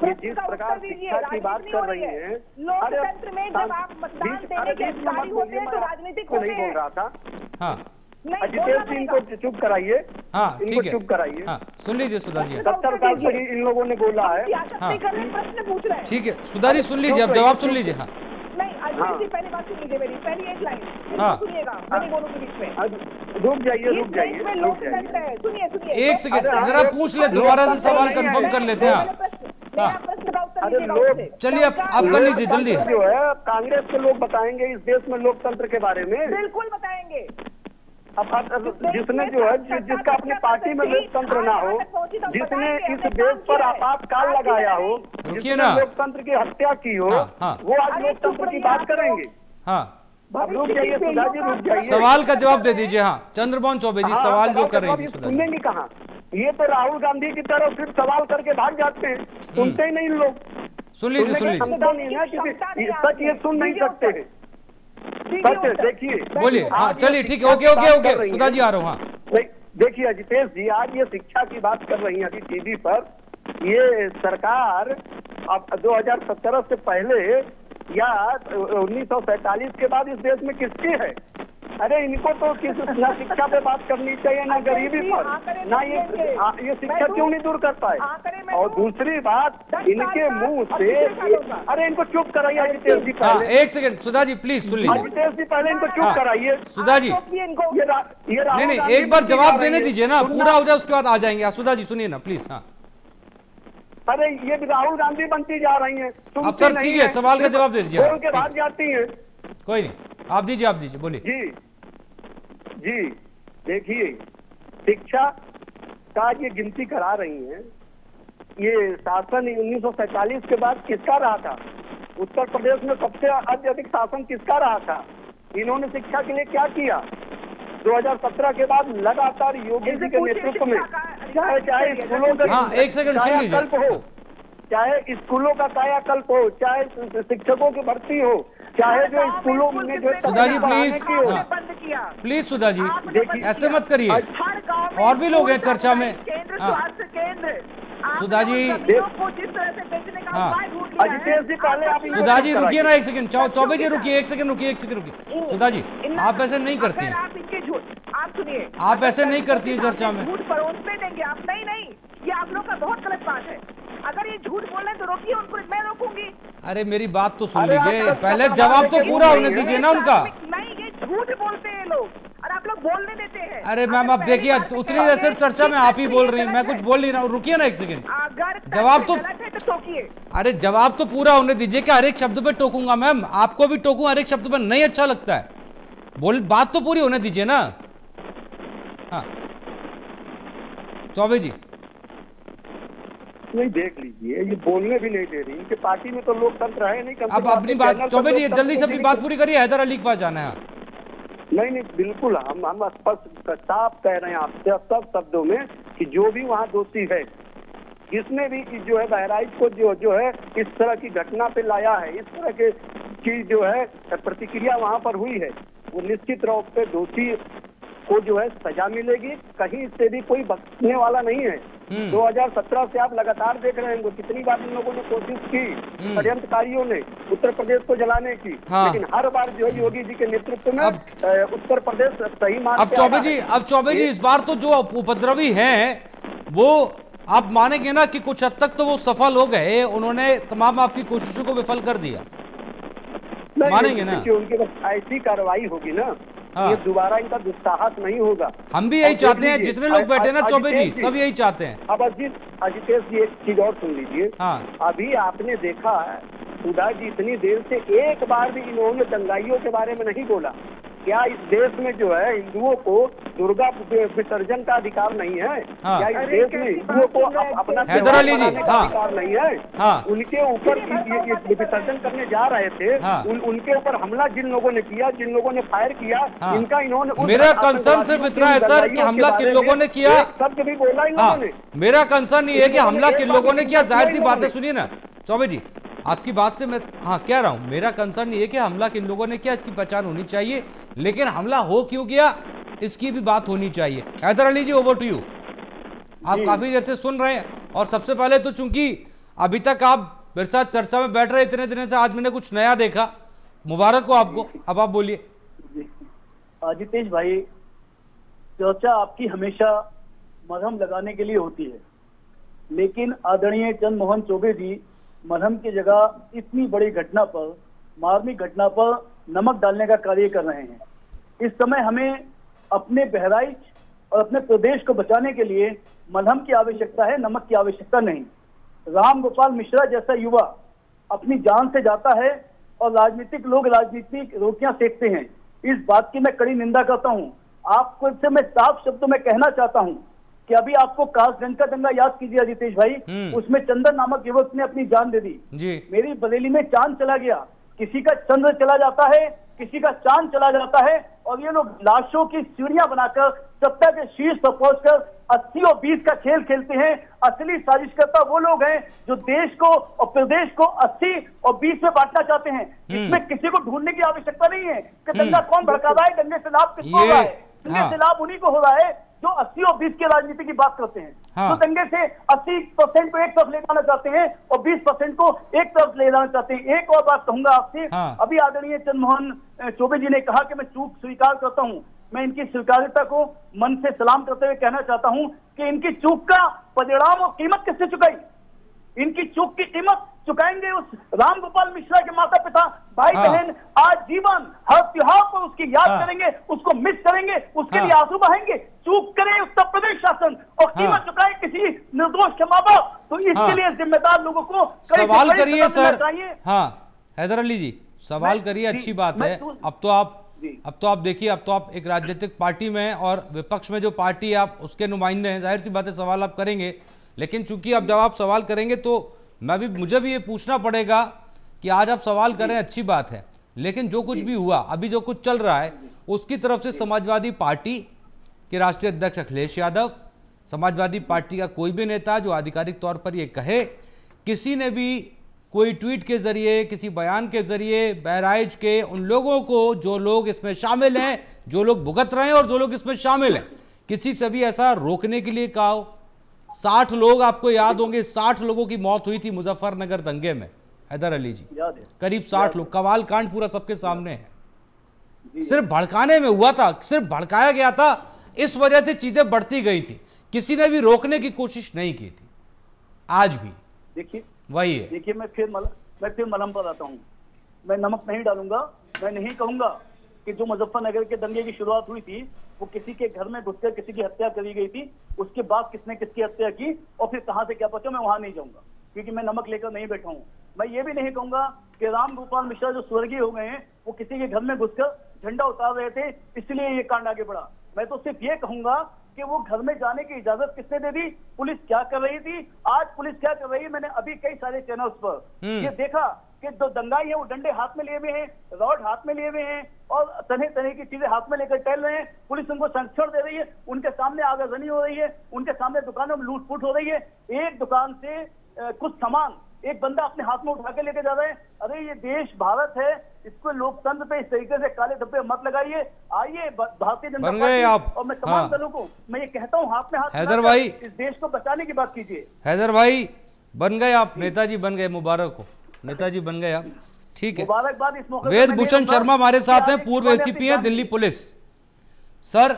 B: ये जिस प्रकार शिक्षा की बात कर रही है,
C: लोकतंत्र में जब आप मतदान देने के अधिकारी होते हैं तो राजनीतिक होते हैं।
B: नहीं बोल रहा था।
A: हाँ,
B: अजितेश जी इनको चुप कराइए।
A: हाँ
B: इनको
A: ठीक है,
B: चुप कराइए।
A: हाँ, सुन लीजिए सुधा जी।
B: 70 साल तक इन लोगों ने बोला है।
A: हाँ
C: प्रश्न पूछ रहे हैं।
A: ठीक है सुधा जी, सुन लीजिए, अब जवाब सुन लीजिए। हाँ
C: नहीं, अजितेश जी पहले बात सुन लीजिए मेरी, पहली एक लाइन
A: हाँ
C: सुनिएगा, मेरे दोनों के बीच में।
B: रुक जाइए, रुक
C: इस
B: जाइए,
C: देश में
B: रुक जाइए।
C: लोकतंत्र है। सुनिए सुनिए,
A: एक सेकंड जरा पूछ ले, दोबारा से सवाल कंफर्म कर लेते हैं।
C: मेरा प्रश्न का उत्तर
B: अरे
C: दीजिएगा
B: लोग,
C: उससे।
A: चलिए आप कर लीजिए जल्दी।
B: जो है कांग्रेस के लोग बताएंगे इस देश में लोकतंत्र के बारे में।
C: बिल्कुल बताएंगे।
B: अब जिसने जो है जिसका अपनी पार्टी में लोकतंत्र ना हो, जिसने इस देश पर आपातकाल लगाया हो, जिसने लोकतंत्र की हत्या की हो, वो आज लोकतंत्र की बात करेंगे।
A: हाँ
B: अब रुक जाइए सुधा जी, रुक जाइए।
A: सवाल का जवाब दे दीजिए। हाँ चंद्रमोहन चौबे जी सवाल जो कर रही थी सुधा जी।
B: सुनेंगे कहाँ? ये तो राहुल गांधी की तरह सिर्फ सवाल करके भाग जाते हैं, सुनते ही नहीं लोग।
A: सुन लीजिए, सुन लीजिए।
B: क्षमता नहीं है किसी सच ये सुन नहीं सकते हैं। सच देखिए,
A: बोलिए। हाँ चलिए ठीक है, ओके ओके ओके सुधा जी आ रहा हूँ। हाँ
B: देखिए अजितेश जी, आज ये शिक्षा की बात कर रही हैं अभी टीवी पर। ये सरकार अब 2017 से पहले या 1947 के बाद इस देश में किसकी है? अरे इनको तो किस ना शिक्षा पे बात करनी चाहिए, ना गरीबी पर, ना ये शिक्षा क्यों नहीं दूर करता है? और दूसरी बात, इनके मुंह से, अरे इनको चुप कराइए अजितेश जी।
A: हाँ एक सेकंड सुधा जी प्लीज सुन लीजिए।
B: अजितेश जी पहले इनको चुप कराइए।
A: सुधा जी नहीं, एक बार जवाब देने दीजिए ना, पूरा हो जाए उसके बाद आ जाएंगे। सुधा जी सुनिए ना प्लीज। हाँ
B: अरे ये राहुल गांधी बनती जा रही है।
A: अब सर ठीक है, सवाल का जवाब दे दीजिए।
B: बोल के भाग जाती है।
A: कोई नहीं, आप दीजिए बोलिए।
B: जी देखिए, शिक्षा का ये गिनती करा रही हैं। ये शासन 1947 के बाद किसका रहा था? उत्तर प्रदेश में सबसे अत्यधिक शासन किसका रहा था? इन्होंने शिक्षा के लिए क्या किया? 2017 के बाद लगातार योगी जी के नेतृत्व में चाहे स्कूलों का
A: एक सेकंड सुन लीजिए,
B: चाहे स्कूलों का कायाकल्प हो, चाहे शिक्षकों की भर्ती हो, चाहे जो स्कूलों में जो
A: सुधा जी प्लीज सुधा जी ऐसे मत करिए, और भी लोग हैं चर्चा में। सुधा जी हाँ
B: अजितेश जी पहले आप
A: सुधा जी रुकिए ना एक सेकंड। चौबे जी रुकिए, एक सेकंड रुकिए। सुधा जी आप ऐसे नहीं करती हैं,
C: आप सुनिए,
A: आप ऐसे नहीं करती है चर्चा में।
C: झूठ परोसने देंगे आप? नहीं, ये आप लोग का बहुत गलत बात है। अगर ये झूठ बोल रहे हैं तो रोकिए उनको, मैं रोकूंगी।
A: अरे मेरी बात तो सुन लीजिए, पहले जवाब तो पूरा होने दीजिए ना उनका।
C: नहीं, ये झूठ बोलते हैं लोग और आप लोग बोलने देते हैं।
A: अरे मैम आप देखिए, उतनी देर सिर्फ चर्चा में आप ही बोल रही हैं, मैं कुछ बोल नहीं रहा हूँ। रुकिए ना एक सेकंड, जवाब तो अरे जवाब तो पूरा होने दीजिए। क्या हर एक शब्द पे टोकूंगा मैम? आपको भी टोकूं हर एक शब्द पे? नहीं अच्छा लगता है, बात तो पूरी होने दीजिए ना। हाँ चौबे जी
B: नहीं, देख लीजिए, ये बोलने भी नहीं दे रही। इनके पार्टी में तो लोकतंत्र है नहीं।
A: अब अपनी बात चौबे जी जल्दी से अपनी बात पूरी करिए, हैदर अली के पास जाना है।
B: नहीं बिल्कुल, हम स्पष्ट साफ कह रहे हैं आपसे सब शब्दों में कि जो भी वहाँ दोषी है, जिसने भी जो है बहराइच को जो है इस तरह की घटना पे लाया है, इस तरह के की जो है प्रतिक्रिया वहाँ पर हुई है, वो निश्चित रूप से दोषी को जो है सजा मिलेगी। कहीं से भी कोई बख्शने वाला नहीं है। 2017 से आप लगातार देख रहे हैं कितनी बार इन लोगों ने कोशिश की, षड्यंत्रकारियों ने उत्तर प्रदेश को जलाने की।
A: हाँ।
B: लेकिन हर बार जो है योगी जी के नेतृत्व में उत्तर प्रदेश सही मार्ग।
A: अब चौबे जी इस बार तो जो उपद्रवी हैं वो आप मानेंगे ना कि कुछ हद तक तो वो सफल हो गए, उन्होंने तमाम आपकी कोशिशों को विफल कर दिया, मानेंगे ना?
B: उनके पास ऐसी कार्रवाई होगी ना,
A: हाँ।
B: ये दोबारा इनका दुस्साहस नहीं होगा।
A: हम भी यही चाहते हैं, जितने लोग बैठे ना चौबे जी सब यही चाहते हैं।
B: अब अजितेश जी एक चीज और सुन लीजिए।
A: हाँ।
B: अभी आपने देखा सुधा जी इतनी देर से एक बार भी इन्होंने दंगाइयों के बारे में नहीं बोला। क्या इस देश में जो है हिंदुओं को दुर्गा विसर्जन का अधिकार नहीं है?
A: हाँ।
B: क्या इस देश में हिंदुओं को अपना
A: हैदर अली जी,
B: त्योहार मनाने का
A: हाँ।
B: अधिकार नहीं है?
A: हाँ।
B: उनके ऊपर ये विसर्जन करने जा रहे थे,
A: हाँ।
B: उनके ऊपर हमला जिन लोगों ने किया, जिन लोगों ने फायर किया,
A: हाँ।
B: इनका इन्होंने
A: मेरा कंसर्न सिर्फ इतना है सर कि हमला किन लोगों ने किया।
B: शब्द भी बोला इन
A: हाँ,
B: लोगों ने।
A: मेरा कंसर्न ये है कि हमला किन लोगों ने किया। जाहिर सी बात है, सुनिए ना चौबे जी, आपकी बात से मैं कह रहा हूं, मेरा कंसर्न ये है कि हमला किन लोगों ने किया इसकी पहचान होनी चाहिए, लेकिन हमला हो क्यों किया इसकी भी बात होनी चाहिए। हैदर अली जी, ओवर टू यू। आप काफी देर से सुन रहे हैं, और सबसे पहले तो चूंकि अभी तक आप मेरे साथ चर्चा में बैठ रहे इतने दिनों से, आज मैंने कुछ नया देखा, मुबारक हो आपको। अब आप बोलिए।
D: जितेश भाई, चर्चा आपकी हमेशा मरहम लगाने के लिए होती है, लेकिन आदरणीय चंद्र मोहन चौबे जी मरहम की जगह इतनी बड़ी घटना पर, मार्मिक घटना पर नमक डालने का कार्य कर रहे हैं। इस समय हमें अपने बहराइच और अपने प्रदेश को बचाने के लिए मलहम की आवश्यकता है, नमक की आवश्यकता नहीं। राम गोपाल मिश्रा जैसा युवा अपनी जान से जाता है और राजनीतिक लोग राजनीतिक रोटियां सेकते हैं, इस बात की मैं कड़ी निंदा करता हूं। आपको इससे मैं साफ शब्दों में कहना चाहता हूं कि अभी आपको कासगंज का दंगा याद कीजिए अजितेश भाई, उसमें चंदन नामक युवक ने अपनी जान दे दी
A: जी।
D: मेरी बरेली में चांद चला गया, किसी का चंद्र चला जाता है, किसी का चांद चला जाता है, और ये लोग लाशों की सीढ़ियां बनाकर सत्ता के शीर्ष पर पहुंचकर 80 और 20 का खेल खेलते हैं। असली साजिशकर्ता वो लोग हैं जो देश को और प्रदेश को 80 और 20 में बांटना चाहते हैं। इसमें किसी को ढूंढने की आवश्यकता नहीं है कि दंगा कौन भड़का रहा है, दंगे से लाभ किसको हो रहा है। दंगे से लाभ उन्हीं को हो रहा है जो 80 और 20 की राजनीति की बात करते हैं। तो दंगे से 80% को एक तरफ ले जाना चाहते हैं और 20% को एक तरफ ले जाना चाहते हैं। एक और बात कहूंगा आपसे, अभी आदरणीय चंद्र मोहन चौबे जी ने कहा कि मैं चूक स्वीकार करता हूं। मैं इनकी स्वीकार्यता को मन से सलाम करते हुए कहना चाहता हूं कि इनकी चूक का परिणाम और कीमत किससे चुकाई? इनकी चूक की कीमत चुकाएंगे उस राम गोपाल मिश्रा के माता पिता, भाई बहन, आज जीवन हर त्योहार पर उसकी याद करेंगे, उसको मिस करेंगे, उसके लिए आंसू बहाएंगे। चूक करे उत्तर प्रदेश शासन और कीमत चुकाए किसी निर्दोष के माँ बाप, तो इसके लिए जिम्मेदार लोगों को
A: सवाल करिए सर। हाँ हैदर अली जी, सवाल करिए, अच्छी बात है। अब तो आप देखिए, अब तो आप एक राजनीतिक पार्टी में हैं और विपक्ष में जो पार्टी है आप उसके नुमाइंदे हैं, जाहिर सी बात है सवाल आप करेंगे। लेकिन चूंकि अब जब आप सवाल करेंगे तो मुझे भी ये पूछना पड़ेगा कि आज आप सवाल करें, अच्छी बात है, लेकिन जो कुछ भी हुआ, अभी जो कुछ चल रहा है, उसकी तरफ से समाजवादी पार्टी के राष्ट्रीय अध्यक्ष अखिलेश यादव, समाजवादी पार्टी का कोई भी नेता जो आधिकारिक तौर पर ये कहे, किसी ने भी कोई ट्वीट के जरिए, किसी बयान के जरिए बहराइच के उन लोगों को, जो लोग इसमें शामिल हैं, जो लोग भुगत रहे हैं और जो लोग इसमें शामिल हैं, किसी से भी ऐसा रोकने के लिए कहा हो। 60 लोग, आपको याद होंगे, 60 लोगों की मौत हुई थी मुजफ्फरनगर दंगे में, हैदर अली जी, करीब 60 लोग। कवाल कांड पूरा सबके सामने है। सिर्फ भड़काने में हुआ था, सिर्फ भड़काया गया था, इस वजह से चीजें बढ़ती गई थी, किसी ने भी रोकने की कोशिश नहीं की थी। आज भी
D: देखिए
A: वही है।
D: देखिए, मैं फिर मलहम पर आता हूँ। मैं नमक नहीं डालूंगा, मैं नहीं कहूंगा कि जो मुजफ्फरनगर के दंगे की शुरुआत हुई थी वो किसी के घर में घुसकर किसी की हत्या करी गई थी, उसके बाद किसने किसकी हत्या की और फिर कहां से क्या पहुंचा, मैं वहां नहीं जाऊंगा क्योंकि मैं नमक लेकर नहीं बैठा हूं। मैं ये भी नहीं कहूंगा कि राम गोपाल मिश्रा जो स्वर्गीय हो गए हैं वो किसी के घर में घुसकर झंडा उतार रहे थे इसलिए ये कांड आगे बढ़ा। मैं तो सिर्फ ये कहूंगा कि वो घर में जाने की इजाजत किसने दे दी, पुलिस क्या कर रही थी, आज पुलिस क्या कर रही है। मैंने अभी कई सारे चैनल्स पर ये देखा कि जो दंगाई है वो डंडे हाथ में लिए हुए हैं, रॉड हाथ में लिए हुए हैं और तरह तरह की चीजें हाथ में लेकर टहल रहे हैं। पुलिस उनको संरक्षण दे रही है, उनके सामने आगजनी हो रही है, उनके सामने दुकानों में लूट फूट हो रही है। एक दुकान से कुछ सामान एक बंदा अपने हाथ में उठा के लेके जा रहा है। अरे ये देश भारत है, इसको लोकतंत्र पे इस तरीके से काले धब्बे मत लगाइए। आइए भारतीय जनता पार्टी और मैं तमाम दलों को मैं ये कहता हूँ, हाथ में हाथ
A: हैदर भाई,
D: इस देश को बचाने की बात कीजिए।
A: हैदर भाई बन गए आप, नेताजी बन गए, मुबारक हो, नेताजी बन गए आप, ठीक है।
D: मुबारकबाद इस मौके।
A: वेद भूषण शर्मा हमारे साथ हैं, पूर्व एसीपी हैं दिल्ली पुलिस। सर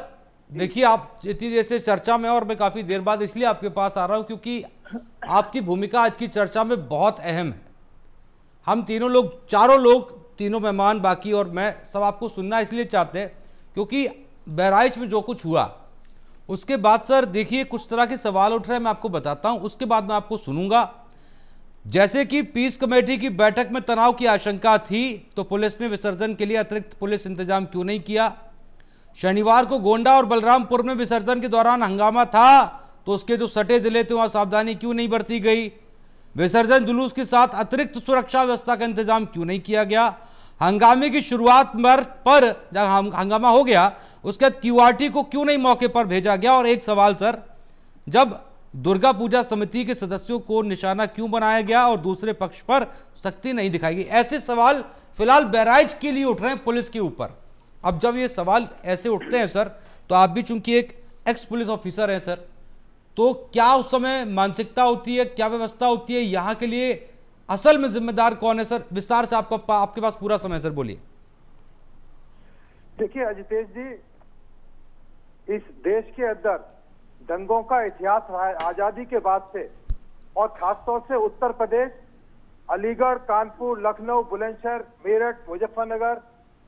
A: देखिए, आप इतनी देर से चर्चा में, और मैं काफी देर बाद इसलिए आपके पास आ रहा हूं क्योंकि आपकी भूमिका आज की चर्चा में बहुत अहम है। हम तीनों लोग, चारों लोग, तीनों मेहमान बाकी और मैं, सब आपको सुनना इसलिए चाहते हैं क्योंकि बहराइच में जो कुछ हुआ उसके बाद सर देखिए कुछ तरह के सवाल उठ रहे हैं, मैं आपको बताता हूं, उसके बाद मैं आपको सुनूंगा। जैसे कि पीस कमेटी की बैठक में तनाव की आशंका थी, तो पुलिस ने विसर्जन के लिए अतिरिक्त पुलिस इंतजाम क्यों नहीं किया? शनिवार को गोंडा और बलरामपुर में विसर्जन के दौरान हंगामा था, तो उसके जो सटे जिले थे वहां सावधानी क्यों नहीं बरती गई? विसर्जन जुलूस के साथ अतिरिक्त सुरक्षा व्यवस्था का इंतजाम क्यों नहीं किया गया? हंगामे की शुरुआत पर जब हंगामा हो गया उसके बाद क्यूआरटी को क्यों नहीं मौके पर भेजा गया? और एक सवाल सर, जब दुर्गा पूजा समिति के सदस्यों को निशाना क्यों बनाया गया और दूसरे पक्ष पर सख्ती नहीं दिखाई गई? ऐसे सवाल फिलहाल बहराइच के लिए उठ रहे हैं पुलिस के ऊपर। अब जब ये सवाल ऐसे उठते हैं सर, तो आप भी चूंकि एक एक्स पुलिस ऑफिसर हैं सर, तो क्या उस समय मानसिकता होती है, क्या व्यवस्था होती है? यहाँ के लिए असल में जिम्मेदार कौन है सर? विस्तार से आपके पास पूरा समय सर, बोलिए।
E: देखिए अजितेश जी, इस देश के अंदर दंगों का इतिहास रहा है आजादी के बाद से, और खासतौर से उत्तर प्रदेश, अलीगढ़, कानपुर, लखनऊ, बुलंदशहर, मेरठ, मुजफ्फरनगर,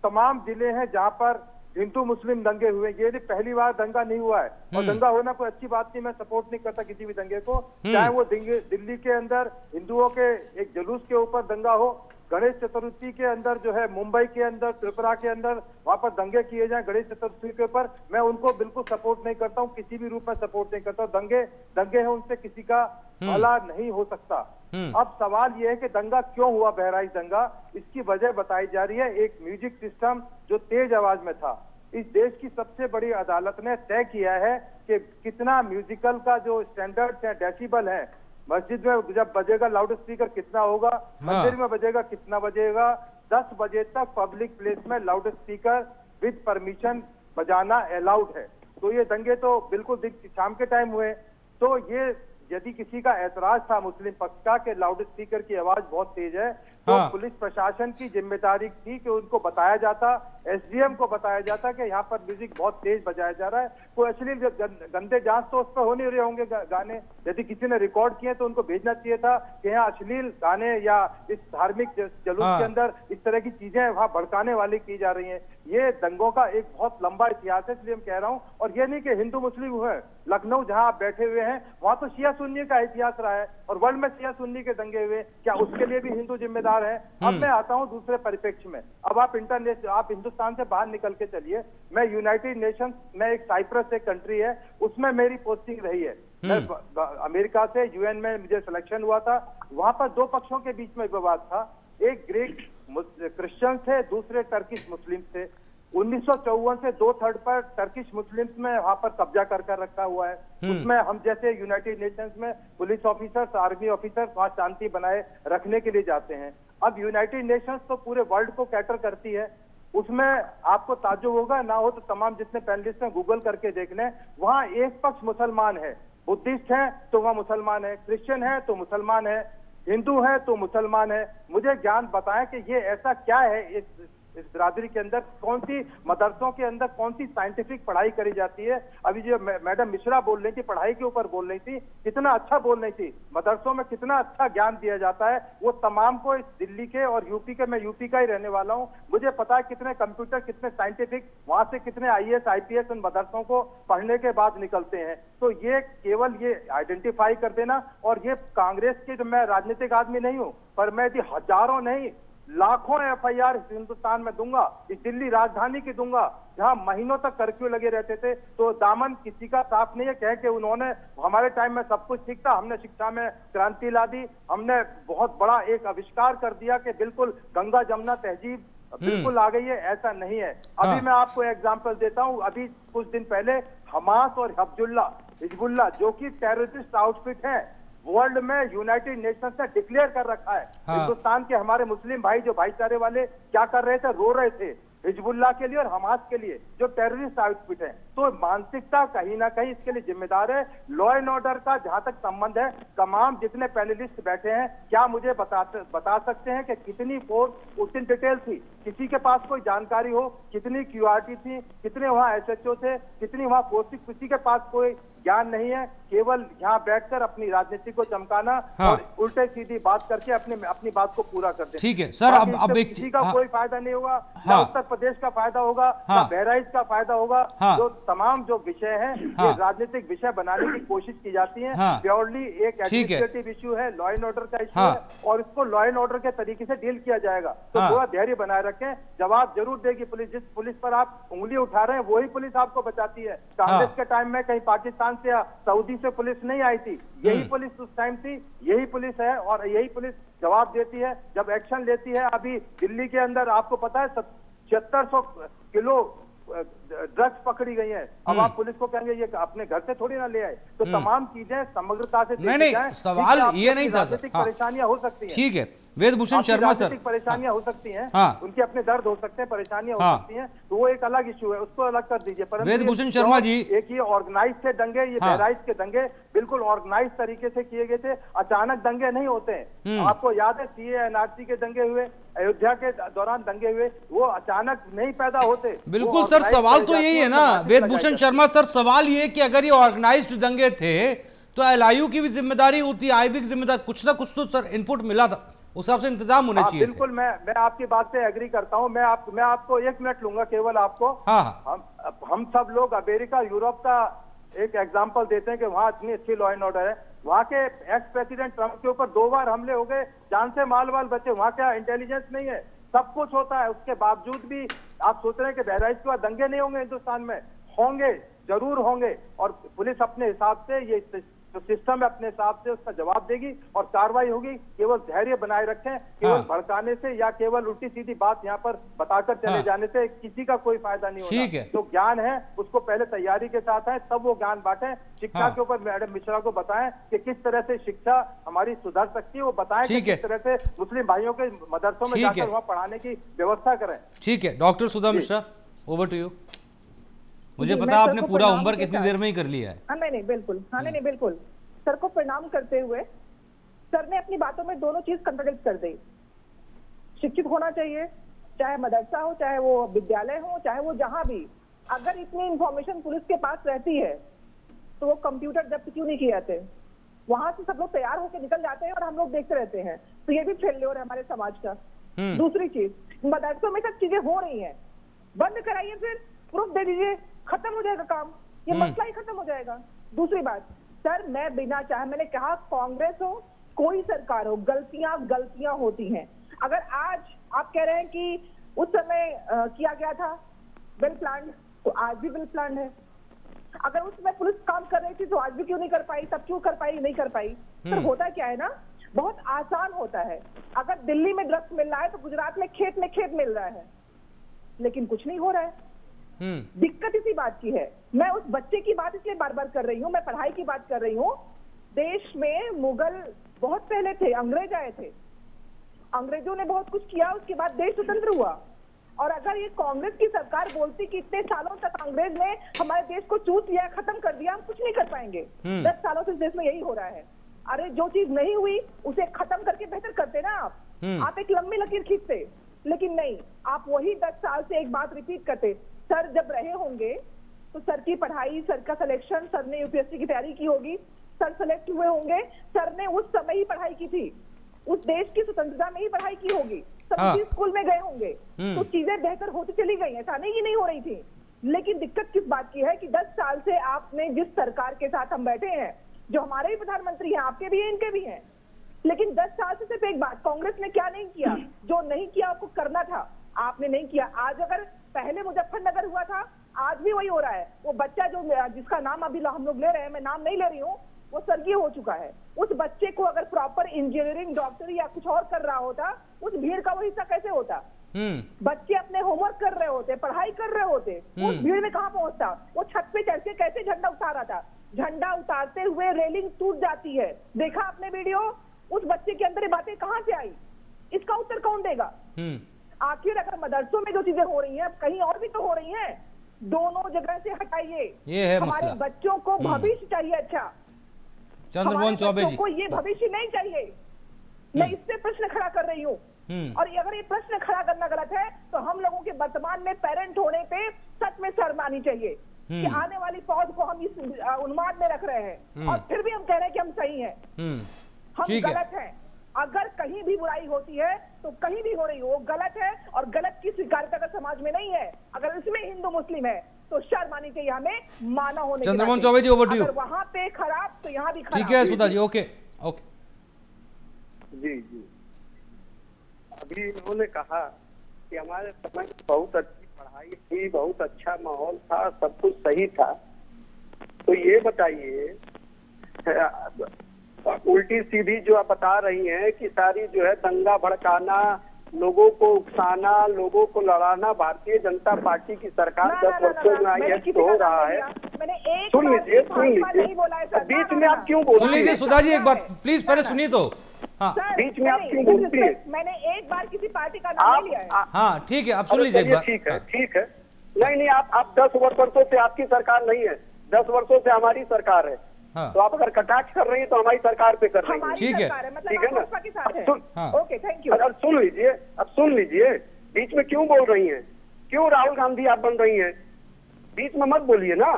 E: तमाम जिले हैं जहां पर हिंदू मुस्लिम दंगे हुए। ये नहीं पहली बार दंगा नहीं हुआ है, और दंगा होना कोई अच्छी बात नहीं, मैं सपोर्ट नहीं करता किसी भी दंगे को, चाहे वो दिल्ली के अंदर हिंदुओं के एक जुलूस के ऊपर दंगा हो, गणेश चतुर्थी के अंदर जो है मुंबई के अंदर, त्रिपुरा के अंदर वहां पर दंगे किए जाएं गणेश चतुर्थी के ऊपर, मैं उनको बिल्कुल सपोर्ट नहीं करता हूं, किसी भी रूप में सपोर्ट नहीं करता हूं। दंगे हैं, उनसे किसी का भला नहीं हो सकता। अब सवाल यह है कि दंगा क्यों हुआ, बहराइच दंगा, इसकी वजह बताई जा रही है एक म्यूजिक सिस्टम जो तेज आवाज में था। इस देश की सबसे बड़ी अदालत ने तय किया है कि कितना म्यूजिकल का जो स्टैंडर्ड्स है, डेसिबल है, मस्जिद में जब बजेगा लाउड स्पीकर कितना होगा, मंदिर में बजेगा कितना बजेगा, 10 बजे तक पब्लिक प्लेस में लाउड स्पीकर विद परमिशन बजाना अलाउड है। तो ये दंगे तो बिल्कुल शाम के टाइम हुए, तो ये यदि किसी का ऐतराज था मुस्लिम पक्ष का कि लाउड स्पीकर की आवाज बहुत तेज है, तो पुलिस प्रशासन की जिम्मेदारी थी कि उनको बताया जाता, एसडीएम को बताया जाता कि यहाँ पर म्यूजिक बहुत तेज बजाया जा रहा है। कोई अश्लील गंदे जांच तो उस पर हो नहीं रहे होंगे गाने, यदि किसी ने रिकॉर्ड किए तो उनको भेजना चाहिए था कि यहाँ अश्लील गाने या इस धार्मिक जुलूस के अंदर इस तरह की चीजें वहां भड़काने वाली की जा रही हैं। ये दंगों का एक बहुत लंबा इतिहास है, इसलिए हम कह रहा हूँ। और ये नहीं कि हिंदू मुस्लिम हुए, लखनऊ जहां आप बैठे हुए हैं वहां तो शिया सुन्नी का इतिहास रहा है, और वर्ल्ड में शिया सुन्नी के दंगे हुए, क्या उसके लिए भी हिंदू जिम्मेदार है? अब मैं आता हूं दूसरे परिप्रेक्ष्य में। अब आप आप हिंदुस्तान से बाहर निकल के चलिए, मैं यूनाइटेड नेशंस में, एक साइप्रस एक कंट्री है, उसमें मेरी पोस्टिंग रही है। मैं अमेरिका से यूएन में मुझे सिलेक्शन हुआ था, वहां पर 2 पक्षों के बीच में विवाद था, एक ग्रीक क्रिश्चियंस थे, दूसरे टर्किश मुस्लिम थे। 1954 से 2/3 पर टर्किश मुस्लिम्स में वहां पर कब्जा कर रखा हुआ है। उसमें हम जैसे यूनाइटेड नेशंस में पुलिस ऑफिसर्स, आर्मी ऑफिसर्स वहां शांति बनाए रखने के लिए जाते हैं। अब यूनाइटेड नेशंस तो पूरे वर्ल्ड को कैटर करती है, उसमें आपको ताज्जुब होगा, ना हो तो तमाम जितने पैनलिस्ट हैं गूगल करके देख लें, वहां एक पक्ष मुसलमान है, बुद्धिस्ट हैं तो वहां मुसलमान है, क्रिश्चियन है तो मुसलमान है, हिंदू है तो मुसलमान है। मुझे ज्ञान बताएं कि ये ऐसा क्या है इस बिरादरी के अंदर, कौन सी मदरसों के अंदर कौन सी साइंटिफिक पढ़ाई करी जाती है? अभी जो मैडम मिश्रा बोल रही थी, पढ़ाई के ऊपर बोल रही थी, कितना अच्छा बोल रही थी, मदरसों में कितना अच्छा ज्ञान दिया जाता है, वो तमाम को इस दिल्ली के और यूपी के, मैं यूपी का ही रहने वाला हूँ, मुझे पता है कितने कंप्यूटर, कितने साइंटिफिक, वहां से कितने IAS IPS उन मदरसों को पढ़ने के बाद निकलते हैं। तो ये केवल ये आइडेंटिफाई कर देना, और ये कांग्रेस के, जो मैं राजनीतिक आदमी नहीं हूँ, पर मैं यदि हजारों नहीं लाखों FIR हिंदुस्तान में दूंगा, इस दिल्ली राजधानी की दूंगा, जहां महीनों तक कर्फ्यू लगे रहते थे, तो दामन किसी का साफ नहीं है कह के उन्होंने हमारे टाइम में सब कुछ ठीक था, हमने शिक्षा में क्रांति ला दी, हमने बहुत बड़ा एक आविष्कार कर दिया कि बिल्कुल गंगा जमुना तहजीब बिल्कुल आ गई है, ऐसा नहीं है। अभी मैं आपको एग्जांपल देता हूं, अभी कुछ दिन पहले हमास और हिजबुल्लाह जो कि टेररिस्ट आउटफिट है, वर्ल्ड में यूनाइटेड नेशंस ने डिक्लेयर कर रखा है। हिंदुस्तान के हमारे मुस्लिम भाई जो भाईचारे वाले क्या कर रहे थे, रो रहे थे हिजबुल्लाह के लिए और हमास के लिए, जो टेररिस्ट आउटफिट है। तो मानसिकता कहीं ना कहीं इसके लिए जिम्मेदार है। लॉ एंड ऑर्डर का जहां तक संबंध है, तमाम जितने पैनलिस्ट बैठे हैं, क्या मुझे बता सकते हैं कि कितनी फोर्स उस दिन डिटेल थी? किसी के पास कोई जानकारी हो, कितनी QRT थी, कितने वहां SHO थे, कितनी वहां फोर्स थी? किसी के पास कोई ज्ञान नहीं है, केवल यहाँ बैठकर अपनी राजनीति को चमकाना
A: हाँ।
E: और उल्टे सीधी बात करके अपनी बात को पूरा कर देना।
A: ठीक है सर, अब एक
E: किसी का
A: हाँ,
E: कोई फायदा नहीं होगा,
A: हाँ।
E: ना उत्तर प्रदेश का फायदा होगा,
A: हाँ।
E: ना बहराइच का फायदा होगा।
A: हाँ।
E: जो तमाम जो विषय है
A: हाँ।
E: ये राजनीतिक विषय बनाने की कोशिश की जाती है।
A: हाँ।
E: प्योरली एक
A: ठीक है।
E: एडमिनिस्ट्रेटिव इशू है, लॉ एंड ऑर्डर का इशू
A: हाँ।
E: है और इसको लॉ एंड ऑर्डर के तरीके से डील किया जाएगा। तो
A: हाँ।
E: थोड़ा धैर्य बनाए रखें, जवाब जरूर देगी पुलिस। जिस पुलिस पर आप उंगली उठा रहे हैं वही पुलिस आपको बचाती है। कांग्रेस के टाइम में कहीं पाकिस्तान से या सऊदी से पुलिस नहीं आई थी, यही पुलिस उस टाइम थी, यही पुलिस है और यही पुलिस जवाब देती है जब एक्शन लेती है। अभी दिल्ली के अंदर आपको पता है 7600 किलो ड्रग्स पकड़ी गई है। अब आप पुलिस को कहेंगे ये अपने घर से थोड़ी ना ले आए। तो तमाम चीजें समग्रता से
A: नहीं, सवाल ये नहीं था सर। हाँ।
E: परेशानियां हो सकती हैं।
A: ठीक है, वेदभूषण शर्मा सर,
E: परेशानियां हो सकती हैं,
A: हाँ।
E: उनके अपने दर्द हो सकते हैं, परेशानियां
A: हाँ।
E: हो सकती हैं, तो वो एक अलग इशू है, उसको अलग कर दीजिए। परंतु
A: वेदभूषण शर्मा जी,
E: एक ये ऑर्गेनाइज थे दंगे, ये
A: हाँ।
E: बहराइच के दंगे बिल्कुल ऑर्गेनाइज तरीके से किए गए थे। अचानक दंगे नहीं होते हैं। आपको याद है सीए एनआरसी के दंगे हुए, अयोध्या के दौरान दंगे हुए, वो अचानक नहीं पैदा होते।
A: बिल्कुल सर, सवाल तो यही है ना वेदभूषण शर्मा सर, सवाल ये कि अगर ये ऑर्गेनाइज्ड दंगे थे तो एलआईयू की भी जिम्मेदारी होती है, आईबी की जिम्मेदारी, कुछ ना कुछ तो सर इनपुट मिला था, उस हिसाब से इंतजाम होने चाहिए।
E: बिल्कुल, मैं आपकी बात से एग्री करता हूं। मैं आपको 1 मिनट लूंगा केवल आपको।
A: हाँ।
E: हम सब लोग अमेरिका यूरोप का एक एग्जांपल देते हैं कि वहां इतनी अच्छी लॉ एंड ऑर्डर है। वहां के एक्स प्रेसिडेंट ट्रंप के ऊपर 2 बार हमले हो गए, जान से माल बचे। वहां क्या इंटेलिजेंस नहीं है? सब कुछ होता है, उसके बावजूद भी आप सोच रहे हैं कि बहराइच के बाद दंगे नहीं होंगे हिंदुस्तान में? होंगे, जरूर होंगे। और पुलिस अपने हिसाब से, ये तो सिस्टम अपने हिसाब से उसका जवाब देगी और कार्रवाई होगी। केवल धैर्य बनाए रखें, केवल भड़काने से या केवल उल्टी सीधी बात यहाँ पर बताकर चले जाने से किसी का कोई फायदा नहीं होगा।
A: ठीक है।
E: तो ज्ञान है उसको पहले तैयारी के साथ है, तब वो ज्ञान बांटें। शिक्षा के ऊपर मैडम मिश्रा को बताएं कि किस तरह से शिक्षा हमारी सुधर सकती है, वो बताएं कि किस तरह से मुस्लिम भाइयों के मदरसों में जाकर वहाँ पढ़ाने की व्यवस्था करें।
A: ठीक है, doctor Sudha Mishra, over to you. मुझे पता आपने पूरा होमवर्क कितनी देर में ही कर लिया है।
C: नहीं बिल्कुल, नहीं बिल्कुल। सर को प्रणाम करते हुए सर ने अपनी बातों में दोनों चीज कंट्राडिक्ट कर दी। शिक्षित होना चाहिए, चाहे मदरसा हो, चाहे वो विद्यालय हो, चाहे वो जहां भी। अगर इतनी इंफॉर्मेशन पुलिस के पास रहती है तो वो कंप्यूटर जब्त क्यों नहीं किए जाते? वहां से सब लोग तैयार होकर निकल जाते हैं और हम लोग देखते रहते हैं। तो ये भी फेल्योर है हमारे समाज का। दूसरी चीज, मदरसों में सब चीजें हो रही हैं, बंद कराइए, फिर प्रूफ दे दीजिए, खत्म हो जाएगा काम, ये मसला ही खत्म हो जाएगा। दूसरी बात सर, मैं बिना चाहे, मैंने कहा कांग्रेस हो कोई सरकार हो, गलतियां होती हैं। अगर आज आप कह रहे हैं कि उस समय किया गया था वेल प्लान, तो आज भी वेल प्लान है। अगर उस समय पुलिस काम कर रही थी तो आज भी क्यों नहीं कर पाई, तब क्यों कर पाई, नहीं कर पाई? सर होता क्या है ना, बहुत आसान होता है। अगर दिल्ली में ड्रग्स मिल रहा है तो गुजरात में खेत मिल रहा है, लेकिन कुछ नहीं हो रहा है। दिक्कत इसी बात की है। मैं उस बच्चे की बात इसलिए बार बार कर रही हूँ, मैं पढ़ाई की बात कर रही हूँ। देश में मुगल बहुत पहले थे, अंग्रेज आए थे, अंग्रेजों ने बहुत कुछ किया, उसके बाद देश स्वतंत्र हुआ। और अगर ये कांग्रेस की सरकार बोलती कि इतने सालों तक अंग्रेज ने हमारे देश को चूस लिया, खत्म कर दिया, हम कुछ नहीं कर पाएंगे। 10 सालों से इस देश में यही हो रहा है। अरे जो चीज नहीं हुई उसे खत्म करके बेहतर करते ना आप एक लंबी लकीर खींचते, लेकिन नहीं, आप वही 10 साल से एक बात रिपीट करते। सर जब रहे होंगे तो सर की पढ़ाई, सर का सिलेक्शन, सर ने यूपीएससी की तैयारी की होगी, सर सेलेक्ट हुए होंगे, सर ने उस समय ही पढ़ाई की थी, उस देश की स्वतंत्रता में ही पढ़ाई की होगी, सब स्कूल में गए होंगे, तो चीजें बेहतर होती चली गई। ऐसा नहीं कि नहीं हो रही थी। लेकिन दिक्कत किस बात की है कि 10 साल से आपने जिस सरकार के साथ हम बैठे हैं, जो हमारे भी प्रधानमंत्री हैं, आपके भी हैं, इनके भी हैं, लेकिन 10 साल से सिर्फ एक बात, कांग्रेस ने क्या नहीं किया, जो नहीं किया आपको करना था, आपने नहीं किया। आज अगर पहले मुजफ्फरनगर हुआ था, आज भी वही हो रहा है। वो बच्चा जो जिसका नाम अभी हम लोग ले रहे हैं, मैं नाम नहीं ले रही हूँ, वो स्वर्गीय हो चुका है। उस बच्चे को अगर प्रॉपर इंजीनियरिंग, डॉक्टरी या कुछ और कर रहा होता, उस भीड़ का वो हिस्सा कैसे होता? बच्चे अपने होमवर्क कर रहे होते, पढ़ाई कर रहे होते, उस भीड़ में कहाँ पहुंचता? वो छत पे चढ़ के कैसे झंडा उतार रहा था? झंडा उतारते हुए रेलिंग टूट जाती है, देखा आपने वीडियो? उस बच्चे के अंदर ये बातें कहाँ से आई? इसका उत्तर कौन देगा? आखिर अगर मदरसों में जो चीजें हो रही हैं, कहीं और भी तो हो रही हैं, दोनों जगह से हटाइए।
A: ये है
C: हमारे बच्चों को भविष्य चाहिए अच्छा,
A: चंद्रमोहन चौबे जी
C: को ये भविष्य नहीं चाहिए। मैं इससे प्रश्न खड़ा कर रही हूँ। और अगर ये प्रश्न खड़ा करना गलत है तो हम लोगों के वर्तमान में पेरेंट होने पे सच में शर्म आनी चाहिए। कि आने वाली फौज को हम इस उन्माद में रख रहे हैं और फिर भी हम कह रहे हैं कि हम सही हैं, हम गलत हैं। अगर कहीं भी बुराई होती है तो कहीं भी हो रही हो, वो गलत है और गलत की स्वीकार्यता अगर समाज में नहीं है, अगर इसमें हिंदू मुस्लिम है तो शर्म आनी चाहिए हमें, माना होने की।
A: चंद्रमोहन चौबे जी, ओवर टू यू।
C: अगर वहां पे खराब तो यहाँ भी खराब।
A: ठीक है सुधा जी, ओके ओके।
B: जी जी, अभी इन्होंने कहा कि हमारे समय में बहुत अच्छी पढ़ाई थी, बहुत अच्छा माहौल था, सब कुछ सही था। तो ये बताइए, उल्टी सीधी जो आप बता रही हैं कि सारी जो है दंगा भड़काना, लोगों को उकसाना, लोगों को लड़ाना भारतीय जनता पार्टी की सरकार 10 वर्षों में आई है तो हो रहा है। सुन लीजिए, बीच में आप क्यों बोल रही हैं?
A: सुधा जी एक बार प्लीज पहले सुनिए तो। हाँ,
B: बीच में आप क्यों बोलती हैं?
C: मैंने एक बार किसी पार्टी का नाम नहीं लिया है।
A: हाँ ठीक है, आप सुन लीजिए एक बार।
B: ठीक है, ठीक है। नहीं, आप 10 वर्षों से आपकी सरकार नहीं है, 10 वर्षों से हमारी सरकार है।
A: हाँ।
B: तो आप अगर कटाक्ष कर रही हैं तो हमारी सरकार पे कर रही हैं।
A: ठीक है,
B: ठीक है ना?
C: Okay, thank you.
B: अब सुन लीजिए, बीच में क्यों बोल रही हैं? क्यों राहुल गांधी आप बन रही हैं? बीच में मत बोलिए ना।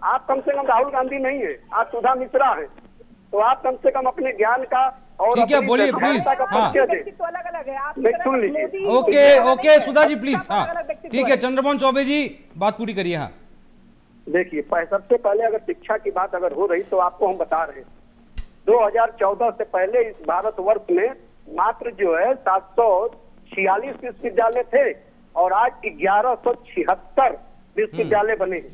B: आप कम से कम राहुल गांधी नहीं है, आप सुधा मिश्रा हैं। तो आप कम से कम अपने ज्ञान का और
A: ठीक है, बोलिए प्लीज। हाँ,
C: अलग है।
B: सुन लीजिए।
A: Okay Sudha ji please. हाँ ठीक है, चंद्रमोहन चौबे जी बात पूरी करिए। हाँ
B: देखिए, सबसे पहले अगर शिक्षा की बात अगर हो रही तो आपको हम बता रहे हैं 2014 से पहले इस भारतवर्ष में मात्र जो है 746 विश्वविद्यालय थे और आज 1176 विश्वविद्यालय बने हैं।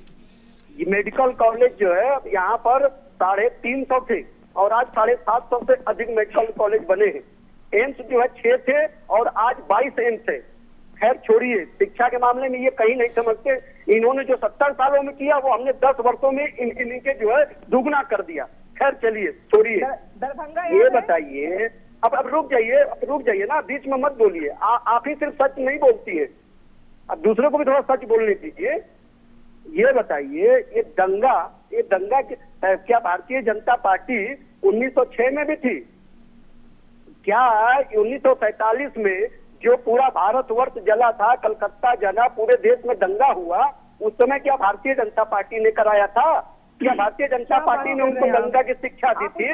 B: ये मेडिकल कॉलेज जो है यहाँ पर 350 थे और आज 750 से अधिक मेडिकल कॉलेज बने हैं। एम्स जो है 6 थे और आज 22 एम्स है। खैर छोड़िए, शिक्षा के मामले में ये कहीं नहीं समझते। इन्होंने जो 70 सालों में किया वो हमने 10 वर्षों में इनके जो है दुगना कर दिया। खैर चलिए, छोड़िए। ये बताइए, अब रुक जाइए ना, बीच में मत बोलिए। आप ही सिर्फ सच नहीं बोलती है, अब दूसरे को भी थोड़ा सच बोलने दीजिए। ये बताइए, ये दंगा क्या भारतीय जनता पार्टी 1906 में भी थी क्या? 1947 में जो पूरा भारतवर्ष जला था, कलकत्ता जला, पूरे देश में दंगा हुआ, उस समय क्या भारतीय जनता पार्टी ने कराया था? क्या भारतीय जनता पार्टी ने उनको दंगा की शिक्षा दी थी?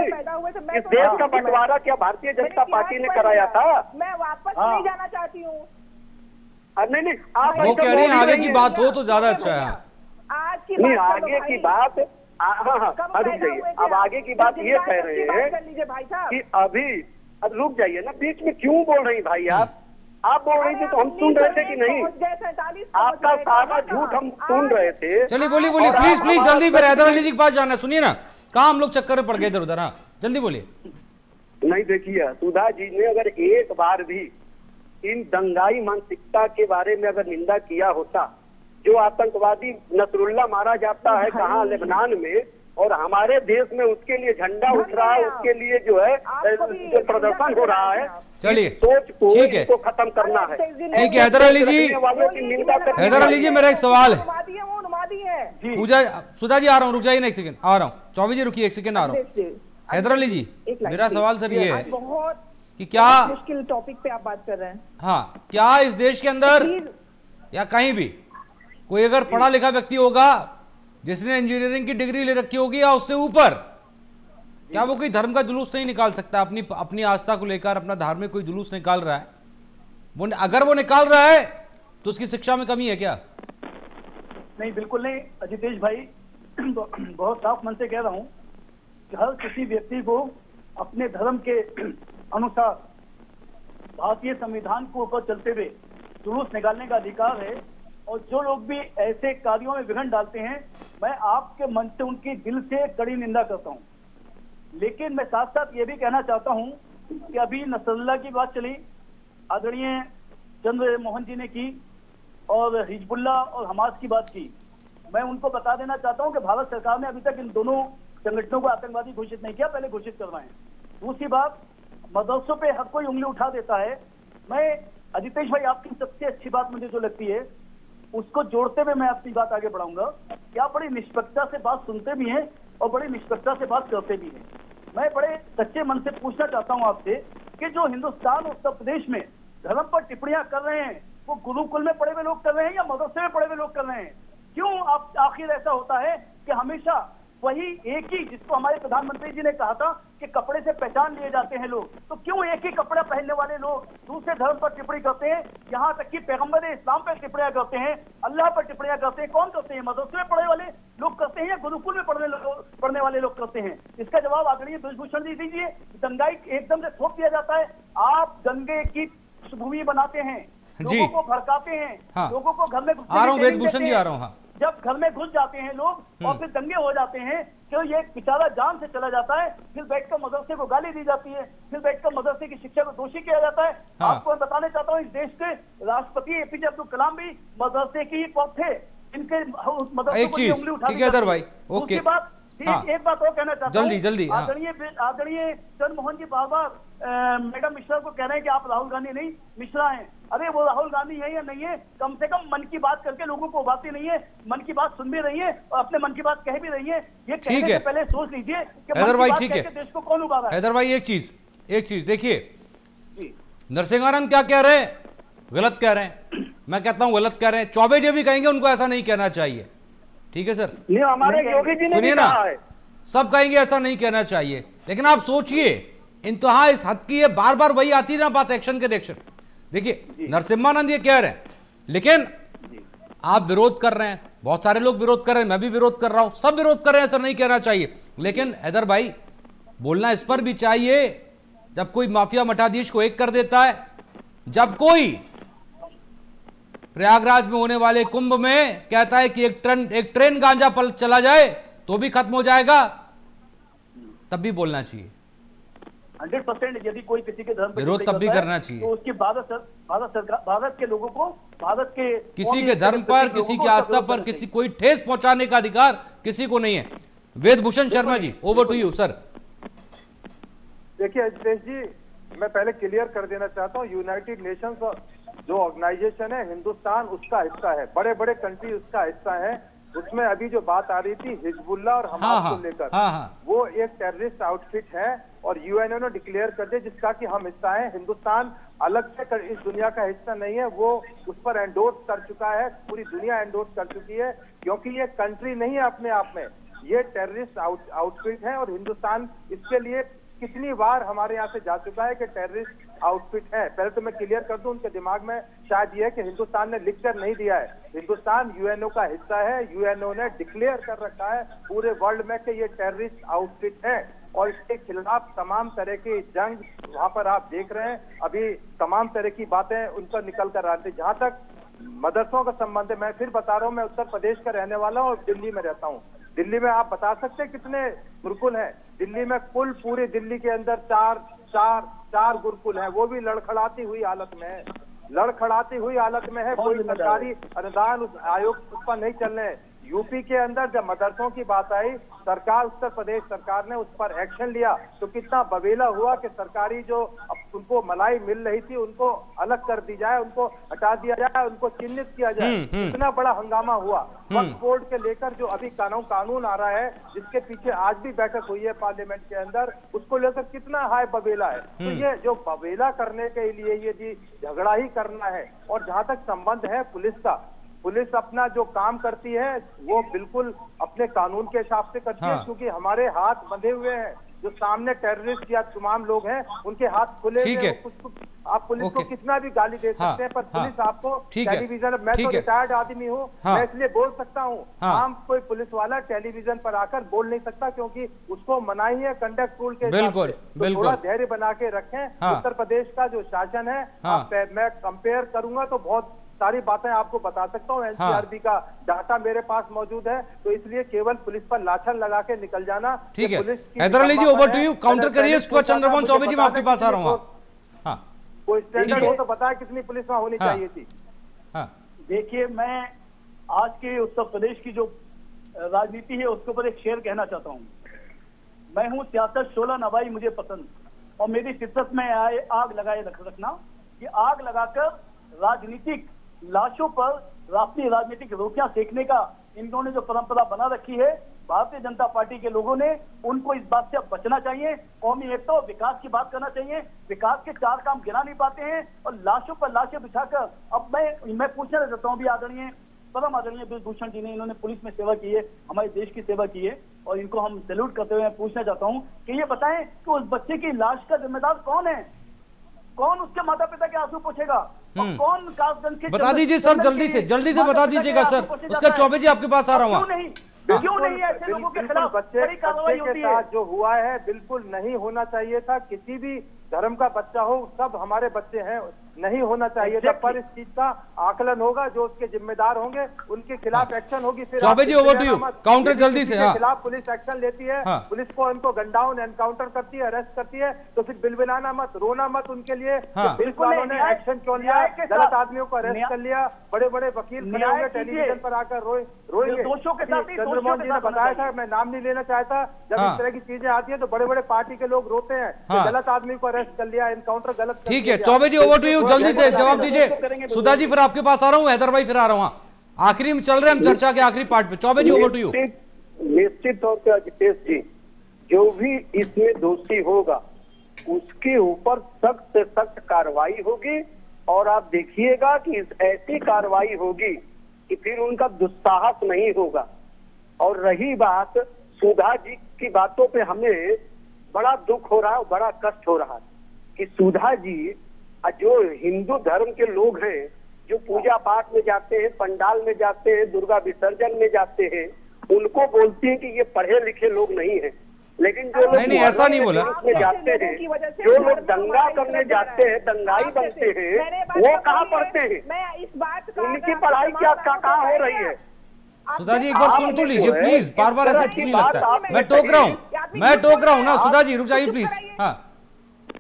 B: इस देश का बंटवारा क्या भारतीय जनता पार्टी ने कराया था?
C: मैं वापस नहीं जाना चाहती हूँ।
B: नहीं, आप
A: वो कह रही हैं आगे की बात हो तो ज्यादा अच्छा है।
C: आज की
B: नहीं, आगे की बात, हाँ, रुक जाइए। अब आगे की बात ये कह रहे हैं कि अभी, अब रुक जाइए ना, बीच में क्यों बोल रही भाई आप बोल रही थी तो हम सुन रहे थे कि नहीं? आपका सारा झूठ हम सुन रहे थे।
A: चलिए बोलिए प्लीज जल्दी, फिर हैदर अली जी के पास जाना है। सुनिए ना, कहाँ हम लोग चक्कर में पड़ गए इधर उधर। हाँ जल्दी बोलिए।
B: नहीं, देखिए, सुधा जी ने अगर एक बार भी इन दंगाई मानसिकता के बारे में अगर निंदा किया होता, जो आतंकवादी नसरुल्ला मारा जाता है कहाँ, लेबनान में, और हमारे देश में उसके लिए झंडा उठ रहा है, उसके लिए जो है जो प्रदर्शन हो रहा है,
A: चलिए
B: सोच को इसको खत्म करना है।
A: ठीक है हैदर अली जी, मेरा एक सवाल है। पूजा, सुधा जी आ रहा हूँ, रुक जाइए ना एक सेकंड, आ रहा हूँ। चौबे जी रुकिए एक सेकंड, आ रहा हूँ। हैदर अली जी, मेरा सवाल सर ये है कि क्या
C: मुश्किल टॉपिक पे आप बात कर रहे हैं।
A: हाँ, क्या इस देश के अंदर या कहीं भी कोई अगर पढ़ा लिखा व्यक्ति होगा जिसने इंजीनियरिंग की डिग्री ले रखी होगी या उससे ऊपर, क्या वो कोई धर्म का जुलूस नहीं निकाल सकता? अपनी आस्था को लेकर अपना धार्मिक कोई जुलूस निकाल रहा है, वो अगर वो निकाल रहा है तो उसकी शिक्षा में कमी है क्या?
D: नहीं, बिल्कुल नहीं अजितेश भाई, बहुत साफ मन से कह रहा हूं कि हर किसी व्यक्ति को अपने धर्म के अनुसार भारतीय संविधान को ऊपर चलते हुए जुलूस निकालने का अधिकार है। और जो लोग भी ऐसे कार्यों में विघ्न डालते हैं, मैं आपके मन से उनकी दिल से कड़ी निंदा करता हूं। लेकिन मैं साथ साथ ये भी कहना चाहता हूं कि अभी नसरुल्लाह की बात चली, आदरणीय चंद्रमोहन जी ने की, और हिजबुल्लाह और हमास की बात की। मैं उनको बता देना चाहता हूं कि भारत सरकार ने अभी तक इन दोनों संगठनों को आतंकवादी घोषित नहीं किया, पहले घोषित करना है। दूसरी बात, मदरसों पे हर कोई उंगली उठा देता है। मैं अजितेश भाई, आपकी सबसे अच्छी बात मुझे जो लगती है उसको जोड़ते हुए मैं अपनी बात आगे बढ़ाऊंगा कि आप बड़ी निष्पक्षता से बात सुनते भी हैं और बड़ी निष्पक्षता से बात करते भी हैं। मैं बड़े सच्चे मन से पूछना चाहता हूं आपसे कि जो हिंदुस्तान उत्तर प्रदेश में धर्म पर टिप्पणियां कर रहे हैं, वो गुरुकुल में पढ़े हुए लोग कर रहे हैं या मदरसे में पढ़े हुए लोग कर रहे हैं? क्यों आप आखिर ऐसा होता है कि हमेशा वही एक ही, जिसको हमारे प्रधानमंत्री जी ने कहा था कि कपड़े से पहचान लिए जाते हैं लोग, तो क्यों एक ही कपड़ा पहनने वाले लोग दूसरे धर्म पर टिप्पणी करते हैं? यहाँ तक कि पैगंबर इस्लाम पर टिप्पणियां करते हैं, अल्लाह पर टिप्पणियां करते हैं। कौन करते हैं? मदरसे में पढ़ने वाले लोग करते हैं या गुरुकुल में पढ़ने वाले लोग करते हैं? इसका जवाब आदरणीय ब्रजभूषण जी दीजिए। दंगाई एकदम से थोप दिया जाता है। आप दंगे की भूमि बनाते हैं, लोगों को भड़काते हैं,
A: हाँ।
D: लोगों को घर में
A: आ रहा हूं वेदभूषण जी, आ रहा हूं। हाँ,
D: जब घर में घुस जाते हैं लोग और फिर दंगे हो जाते हैं, तो ये बेचारा जान से चला जाता है, फिर बैठकर मदरसे को गाली दी जाती है, फिर बैठकर मदरसे की शिक्षा को दोषी किया जाता है।
A: हाँ।
D: आपको मैं बताना चाहता हूँ, इस देश के राष्ट्रपति एपीजे अब्दुल कलाम भी मदरसे की पक्ष थे, इनके मदरसे
A: एक
D: को
A: चीज,
D: उंगली उठा
A: ठीक है हैदर भाई,
D: दूसरी
A: ओके।
D: बात,
A: हाँ।
D: एक बात और कहना चाहता हूँ,
A: जल्दी, हाँ।
D: आदरणीय चंद्रमोहन जी बार बार मैडम मिश्रा को कह रहे हैं कि आप राहुल गांधी नहीं मिश्रा हैं। अरे वो राहुल गांधी है या नहीं है, कम से कम मन की बात करके लोगों को उबारती नहीं है, मन की बात सुन भी रही है और अपने मन की बात कह भी रही है। ये कहने से पहले सोच लीजिए कि
A: हैदर भाई ठीक है,
D: देश को कौन उबारा है।
A: हैदर भाई एक चीज देखिए, नरसिंहानंद क्या कह रहे हैं? गलत कह रहे हैं। मैं कहता हूं गलत कह रहे हैं। चौबे जी भी कहेंगे उनको ऐसा नहीं कहना चाहिए। ठीक है सर,
B: नहीं, हमारे योगी जी ने
A: सुनिए
B: भी
A: ना,
B: कहा है।
A: सब कहेंगे ऐसा नहीं कहना चाहिए, लेकिन आप सोचिए इंतहा इस हद की है, बार बार वही आती ना बात, एक्शन के रिएक्शन। देखिए नरसिम्हानंद ये कह रहे हैं, लेकिन आप विरोध कर रहे हैं, बहुत सारे लोग विरोध कर रहे हैं, मैं भी विरोध कर रहा हूं, सब विरोध कर रहे हैं, ऐसा नहीं कहना चाहिए। लेकिन हैदर भाई बोलना इस पर भी चाहिए, जब कोई माफिया मठाधीश को एक कर देता है, जब कोई प्रयागराज में होने वाले कुंभ में कहता है कि एक ट्रेन गांजा पल चला जाए तो भी खत्म हो जाएगा, तब भी बोलना चाहिए।
D: 100% यदि कोई किसी के धर्म पर
A: विरोध तब भी करना चाहिए,
D: तो उसकी भारत के लोगों को, भारत के
A: किसी के धर्म पर, किसी की आस्था पर किसी कोई ठेस पहुंचाने का अधिकार किसी को नहीं है। वेदभूषण Sharma ji, over to you sir.
E: देखिए अजमेश जी, मैं पहले क्लियर कर देना चाहता हूँ, यूनाइटेड नेशंस जो ऑर्गेनाइजेशन है, हिंदुस्तान उसका हिस्सा है, बड़े बड़े कंट्री उसका हिस्सा है। उसमें अभी जो बात आ रही थी हिजबुल्लाह और हमास को लेकर, वो एक टेररिस्ट आउटफिट है और यूएनओ ने डिक्लेयर कर दिया जिसका कि हम हिस्सा है। हिंदुस्तान अलग से इस दुनिया का हिस्सा नहीं है, वो उस पर एंडोर्स कर चुका है, पूरी दुनिया एंडोर्स कर चुकी है, क्योंकि ये कंट्री नहीं है अपने आप में, ये टेररिस्ट आउटफिट है। और हिंदुस्तान इसके लिए कितनी बार हमारे यहाँ से जा चुका है कि टेररिस्ट आउटफिट है। पहले तो मैं क्लियर कर दूं, उनके दिमाग में शायद ये है कि हिंदुस्तान ने लिखकर नहीं दिया है, हिंदुस्तान यूएनओ का हिस्सा है, यूएनओ ने डिक्लेयर कर रखा है पूरे वर्ल्ड में कि ये टेररिस्ट आउटफिट है और इसके खिलाफ तमाम तरह की जंग वहां पर आप देख रहे हैं, अभी तमाम तरह की बातें उनका निकल कर आती। जहां तक मदरसों का संबंध है, मैं फिर बता रहा हूँ, मैं उत्तर प्रदेश का रहने वाला हूँ और दिल्ली में रहता हूँ। दिल्ली में आप बता सकते हैं कितने गुरुकुल हैं? दिल्ली में कुल पूरे दिल्ली के अंदर चार गुरुकुल हैं, वो भी लड़खड़ाती हुई हालत में है, लड़खड़ाती हुई हालत में है। कोई सरकारी अनुदान उस आयोग उस पर नहीं चल रहे हैं। यूपी के अंदर जब मदरसों की बात आई, सरकार, उत्तर प्रदेश सरकार ने उस पर एक्शन लिया तो कितना बवेला हुआ कि सरकारी जो उनको मलाई मिल रही थी उनको अलग कर दी जाए, उनको हटा दिया जाए, उनको चिन्हित किया जाए। इतना बड़ा हंगामा हुआ। वक्फ बोर्ड के लेकर जो अभी कानून आ रहा है, जिसके पीछे आज भी बैठक हुई है पार्लियामेंट के अंदर, उसको लेकर कितना हाय बवेला है। तो ये जो बवेला करने के लिए ये झगड़ा ही करना है। और जहां तक संबंध है पुलिस का, पुलिस अपना जो काम करती है वो बिल्कुल अपने कानून के हिसाब से करती है, क्योंकि हमारे हाथ बंधे हुए हैं। जो सामने टेररिस्ट या तमाम लोग हैं उनके हाथ खुले हुए हैं। आप पुलिस को कितना भी गाली दे सकते हैं, पर पुलिस आपको टेलीविजन, मैं तो रिटायर्ड आदमी हूँ, मैं इसलिए बोल सकता हूँ, आम कोई पुलिस वाला टेलीविजन पर आकर बोल नहीं सकता, क्योंकि उसको मनाही है कंडक्ट रूल के हिसाब से। थोड़ा धैर्य बना के रखें। उत्तर प्रदेश का जो शासन है, मैं कंपेयर करूंगा तो बहुत सारी बातें आपको बता सकता हूँ। एनसीआरबी का डाटा मेरे पास मौजूद है, तो इसलिए केवल पुलिस पर लाछन लगा के निकल जाना ठीक है।
A: हैदर अली जी, ओवर टू यू, काउंटर करिए इसको। चंद्रमोहन चौबे जी, मैं आपके पास आ रहा हूँ।
E: कोई स्टैंडर्ड हो तो बताया कितनी पुलिस वहां होनी चाहिए थी।
D: देखिए, मैं आज के उत्तर प्रदेश की जो राजनीति है उसके ऊपर एक शेर कहना चाहता हूँ। मैं हूँ सियासत शोला नवाई मुझे पसंद, और मेरी फितरत में आए आग लगाए रखना। कि आग लगाकर राजनीतिक लाशों पर अपनी राजनीतिक रोटियां सेकने का इन्होंने जो परंपरा बना रखी है, भारतीय जनता पार्टी के लोगों ने, उनको इस बात से बचना चाहिए। कौमी एकता और विकास की बात करना चाहिए। विकास के 4 काम गिना नहीं पाते हैं और लाशों पर लाशें बिछाकर। अब मैं पूछना चाहता हूँ भी आदरणीय परम आदरणीय ब्रिजभूषण जी ने, इन्होंने पुलिस में सेवा की है, हमारे देश की सेवा की है, और इनको हम सैल्यूट करते हुए पूछना चाहता हूँ कि ये बताएं कि उस बच्चे की लाश का जिम्मेदार कौन है? कौन उसके माता पिता के आंसू पोंछेगा? और कौन कासगंज के
A: बता दीजिए सर, जल्दी से बता दीजिएगा सर। उसका चौबे जी आपके पास आ रहा हूँ।
D: क्यों नहीं ऐसे लोगों के खिलाफ बड़ी कार्रवाई होती है?
E: जो हुआ है बिल्कुल नहीं होना चाहिए था। किसी भी धर्म का बच्चा हो, सब हमारे बच्चे हैं, नहीं होना चाहिए था। पर इस चीज का आकलन होगा, जो उसके जिम्मेदार होंगे उनके खिलाफ एक्शन होगी। फिर
A: चौबे जी ओवर टू यू, काउंटर जल्दी से।
E: खिलाफ पुलिस एक्शन लेती है, पुलिस को उनको गन डाउन एनकाउंटर करती है, अरेस्ट करती है, तो फिर बिलबिलाना मत, रोना मत उनके लिए। पुलिस वालों ने एक्शन क्यों लिया? गलत आदमियों को अरेस्ट कर लिया, बड़े बड़े वकील खड़े होंगे टेलीविजन पर आकर रोएंगे।
D: दोषों के साथ
E: चंद्रमोहन जी ने बताया था, मैं नाम नहीं लेना चाहता, जब इस तरह की चीजें आती है तो बड़े बड़े पार्टी के लोग रोते हैं, गलत आदमी को अरेस्ट कर लिया, एनकाउंटर गलत।
A: ठीक है चौबे जी ओवर टू यू, जल्दी से जवाब दीजिए। सुधा जी फिर आपके पास आ रहा हूँ, हैदर भाई फिर आ रहा हूँ। आखिरी में चल रहे हैं हम चर्चा के आखिरी पार्ट पे। चौबे जी ओवर टू यू।
B: निश्चित तौर पर अजितेश जी, जो भी इसमें दोषी होगा उसके ऊपर सख्त से सख्त कार्रवाई होगी, और आप देखिएगा कि ऐसी कार्रवाई होगी कि फिर उनका दुस्साहस नहीं होगा। और रही बात सुधा जी की बातों पे, हमें बड़ा दुख हो रहा है, बड़ा कष्ट हो रहा है कि सुधा जी जो हिंदू धर्म के लोग हैं, जो पूजा पाठ में जाते हैं, पंडाल में जाते हैं, दुर्गा विसर्जन में जाते हैं, उनको बोलती हैं कि ये पढ़े लिखे लोग नहीं हैं। लेकिन जो लोग
A: नहीं ऐसा नहीं बोला,
B: में जाते हैं, जो लोग दंगा करने जाते हैं, दंगाई बनते हैं, वो कहाँ पढ़ते हैं? उनकी पढ़ाई क्या कहाँ हो रही है?
A: सुधा जी एक बार सुन तो लीजिए प्लीज, बार बार ऐसा क्यों लगता है? मैं टोक रहा हूँ ना सुधा जी, रुक जाइए प्लीज। हाँ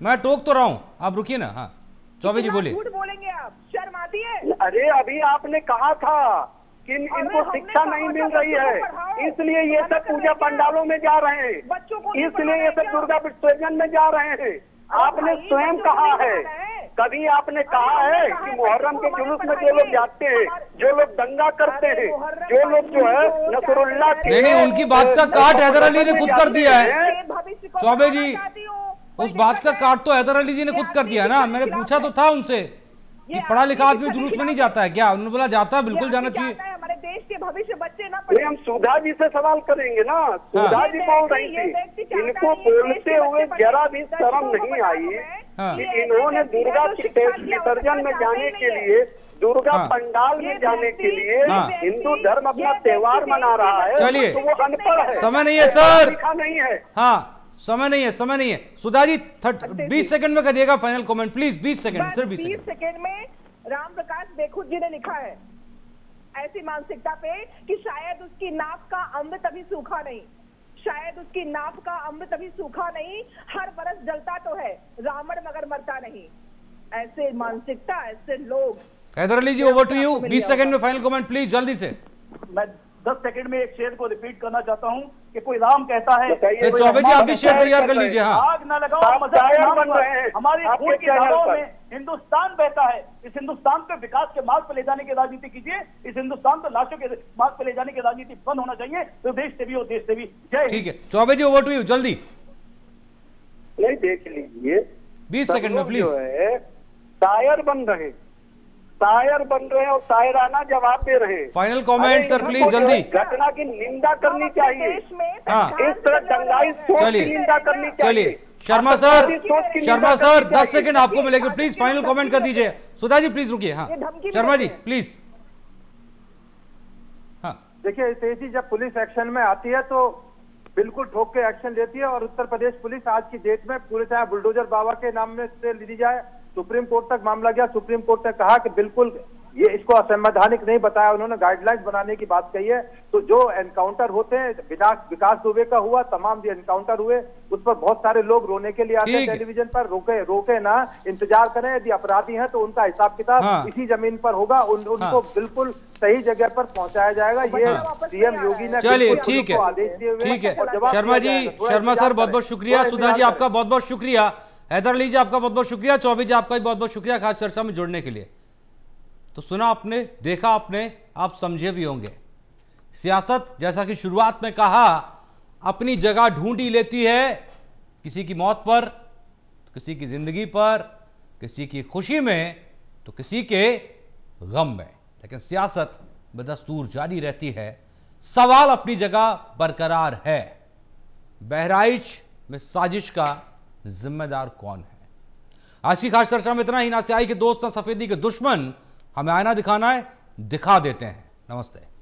A: मैं टोक तो रहा हूँ, आप रुकिए ना। हाँ चौबे जी बोलिए।
C: झूठ बोलेंगे आप, शर्म आती है?
B: अरे अभी आपने कहा था कि इनको शिक्षा नहीं मिल रही है, इसलिए ये सब पूजा पंडालों में जा रहे हैं, इसलिए ये सब दुर्गा विसर्जन में जा रहे हैं। आपने स्वयं कहा है, कभी आपने कहा है कि मुहर्रम के जुलूस में जो लोग जाते हैं, जो लोग दंगा करते हैं, जो लोग जो है नसरुल्लाह के,
A: नहीं उनकी बात का काट हैदर अली ने खुद कर दिया है। चौबे जी उस बात का काट तो हैदर अली जी ने खुद कर दिया ना। मैंने पूछा तो था उनसे कि पढ़ा लिखा आदमी जुलूस में नहीं जाता है क्या? उन्होंने बोला जाता है, बिल्कुल जाना चाहिए।
C: हमारे देश के भविष्य बच्चे ना
B: हम सुधा जी से सवाल करेंगे ना। सुधा जी बोल रही थी, इनको बोलते हुए जरा भी शर्म नहीं आई कि इन्होंने दुर्गा विसर्जन में जाने के लिए, दुर्गा पंडाल में जाने के लिए, हिंदू धर्म अपना त्योहार मना रहा है,
A: चलिए
B: तो वो अनपढ़ है,
A: समय नहीं है सर,
B: लिखा नहीं है।
A: हाँ समय नहीं है। सुधा जी 20 सेकंड में करिएगा फाइनल कमेंट प्लीज। 20 सेकंड, सिर्फ 20
C: सेकंड में। राम प्रकाश बेखुद जी ने लिखा है ऐसी मानसिकता पे कि शायद उसकी नाक का अम्ब तभी सूखा नहीं, शायद उसकी नाक का अम्ब तभी सूखा नहीं, हर बरस जलता तो है रावण मगर मरता नहीं। ऐसे मानसिकता, ऐसे लोग।
A: हैदर अली जी ओवर टू यू, 20 सेकंड में फाइनल कमेंट प्लीज, जल्दी से।
D: मैं 10 सेकंड में एक शेर को रिपीट करना चाहता हूँ कि कोई राम कहता है,
A: चौबे जी आप भी शेर तैयार कर लीजिए। हाँ
D: आग न लगाओ हमारी खून की धाराओं में हिंदुस्तान बहता है। इस हिंदुस्तान पे विकास के मार्ग पर ले जाने की राजनीति कीजिए, इस हिंदुस्तान को लाशों के मार्ग पर ले जाने की राजनीति बंद होना चाहिए। तो देश सेवी हो, देश सेवी। जय।
A: ठीक है चौबे जी ओवर टू यू, जल्दी।
B: नहीं देख लीजिए
A: 20 सेकंड में प्लीज।
B: शायर बन रहे, शायर बन रहे हैं और शायराना जवाब दे रहे हैं।
A: फाइनल कमेंट सर प्लीज, जल्दी।
B: घटना की निंदा करनी चाहिए, इस तरह दंगाई सोच की निंदा करनी चाहिए।
A: चलिए शर्मा सर 10 सेकंड आपको मिलेंगे, प्लीज फाइनल कमेंट कर दीजिए। सुधा जी प्लीज रुकिए। हाँ शर्मा जी प्लीज। हाँ
E: देखिए तेजी जब पुलिस एक्शन में आती है तो बिल्कुल ठोक के एक्शन लेती है, और उत्तर प्रदेश पुलिस आज की डेट में पूरे चाहे बुलडोजर बाबा के नाम में से ली जाए, सुप्रीम कोर्ट तक मामला गया, सुप्रीम कोर्ट ने कहा कि बिल्कुल ये इसको असंवैधानिक नहीं बताया, उन्होंने गाइडलाइंस बनाने की बात कही है। तो जो एनकाउंटर होते हैं, विकास दुबे का हुआ, तमाम जो एनकाउंटर हुए उस पर बहुत सारे लोग रोने के लिए आते हैं टेलीविजन पर। रोके ना, इंतजार करें, यदि अपराधी हैं तो उनका हिसाब किताब इसी जमीन पर होगा, उनको बिल्कुल सही जगह पर पहुंचाया जाएगा। ये सीएम योगी ने
A: चलिए ठीक है, ठीक है शर्मा जी, शर्मा सर बहुत बहुत शुक्रिया, सुधा जी आपका बहुत बहुत शुक्रिया, हैदर अली जी आपका बहुत बहुत शुक्रिया, चौबे जी आपका भी बहुत बहुत शुक्रिया खास चर्चा में जुड़ने के लिए। तो सुना आपने, देखा आपने, आप समझे भी होंगे। सियासत जैसा कि शुरुआत में कहा अपनी जगह ढूंढी लेती है, किसी की मौत पर, किसी की जिंदगी पर, किसी की खुशी में, तो किसी के गम में, लेकिन सियासत बदस्तूर जारी रहती है। सवाल अपनी जगह बरकरार है, बहराइच में साजिश का जिम्मेदार कौन है? आज की खास चर्चा में इतना ही। ना स्याही के दोस्त ना सफेदी के दुश्मन, हमें आईना दिखाना है, दिखा देते हैं। नमस्ते।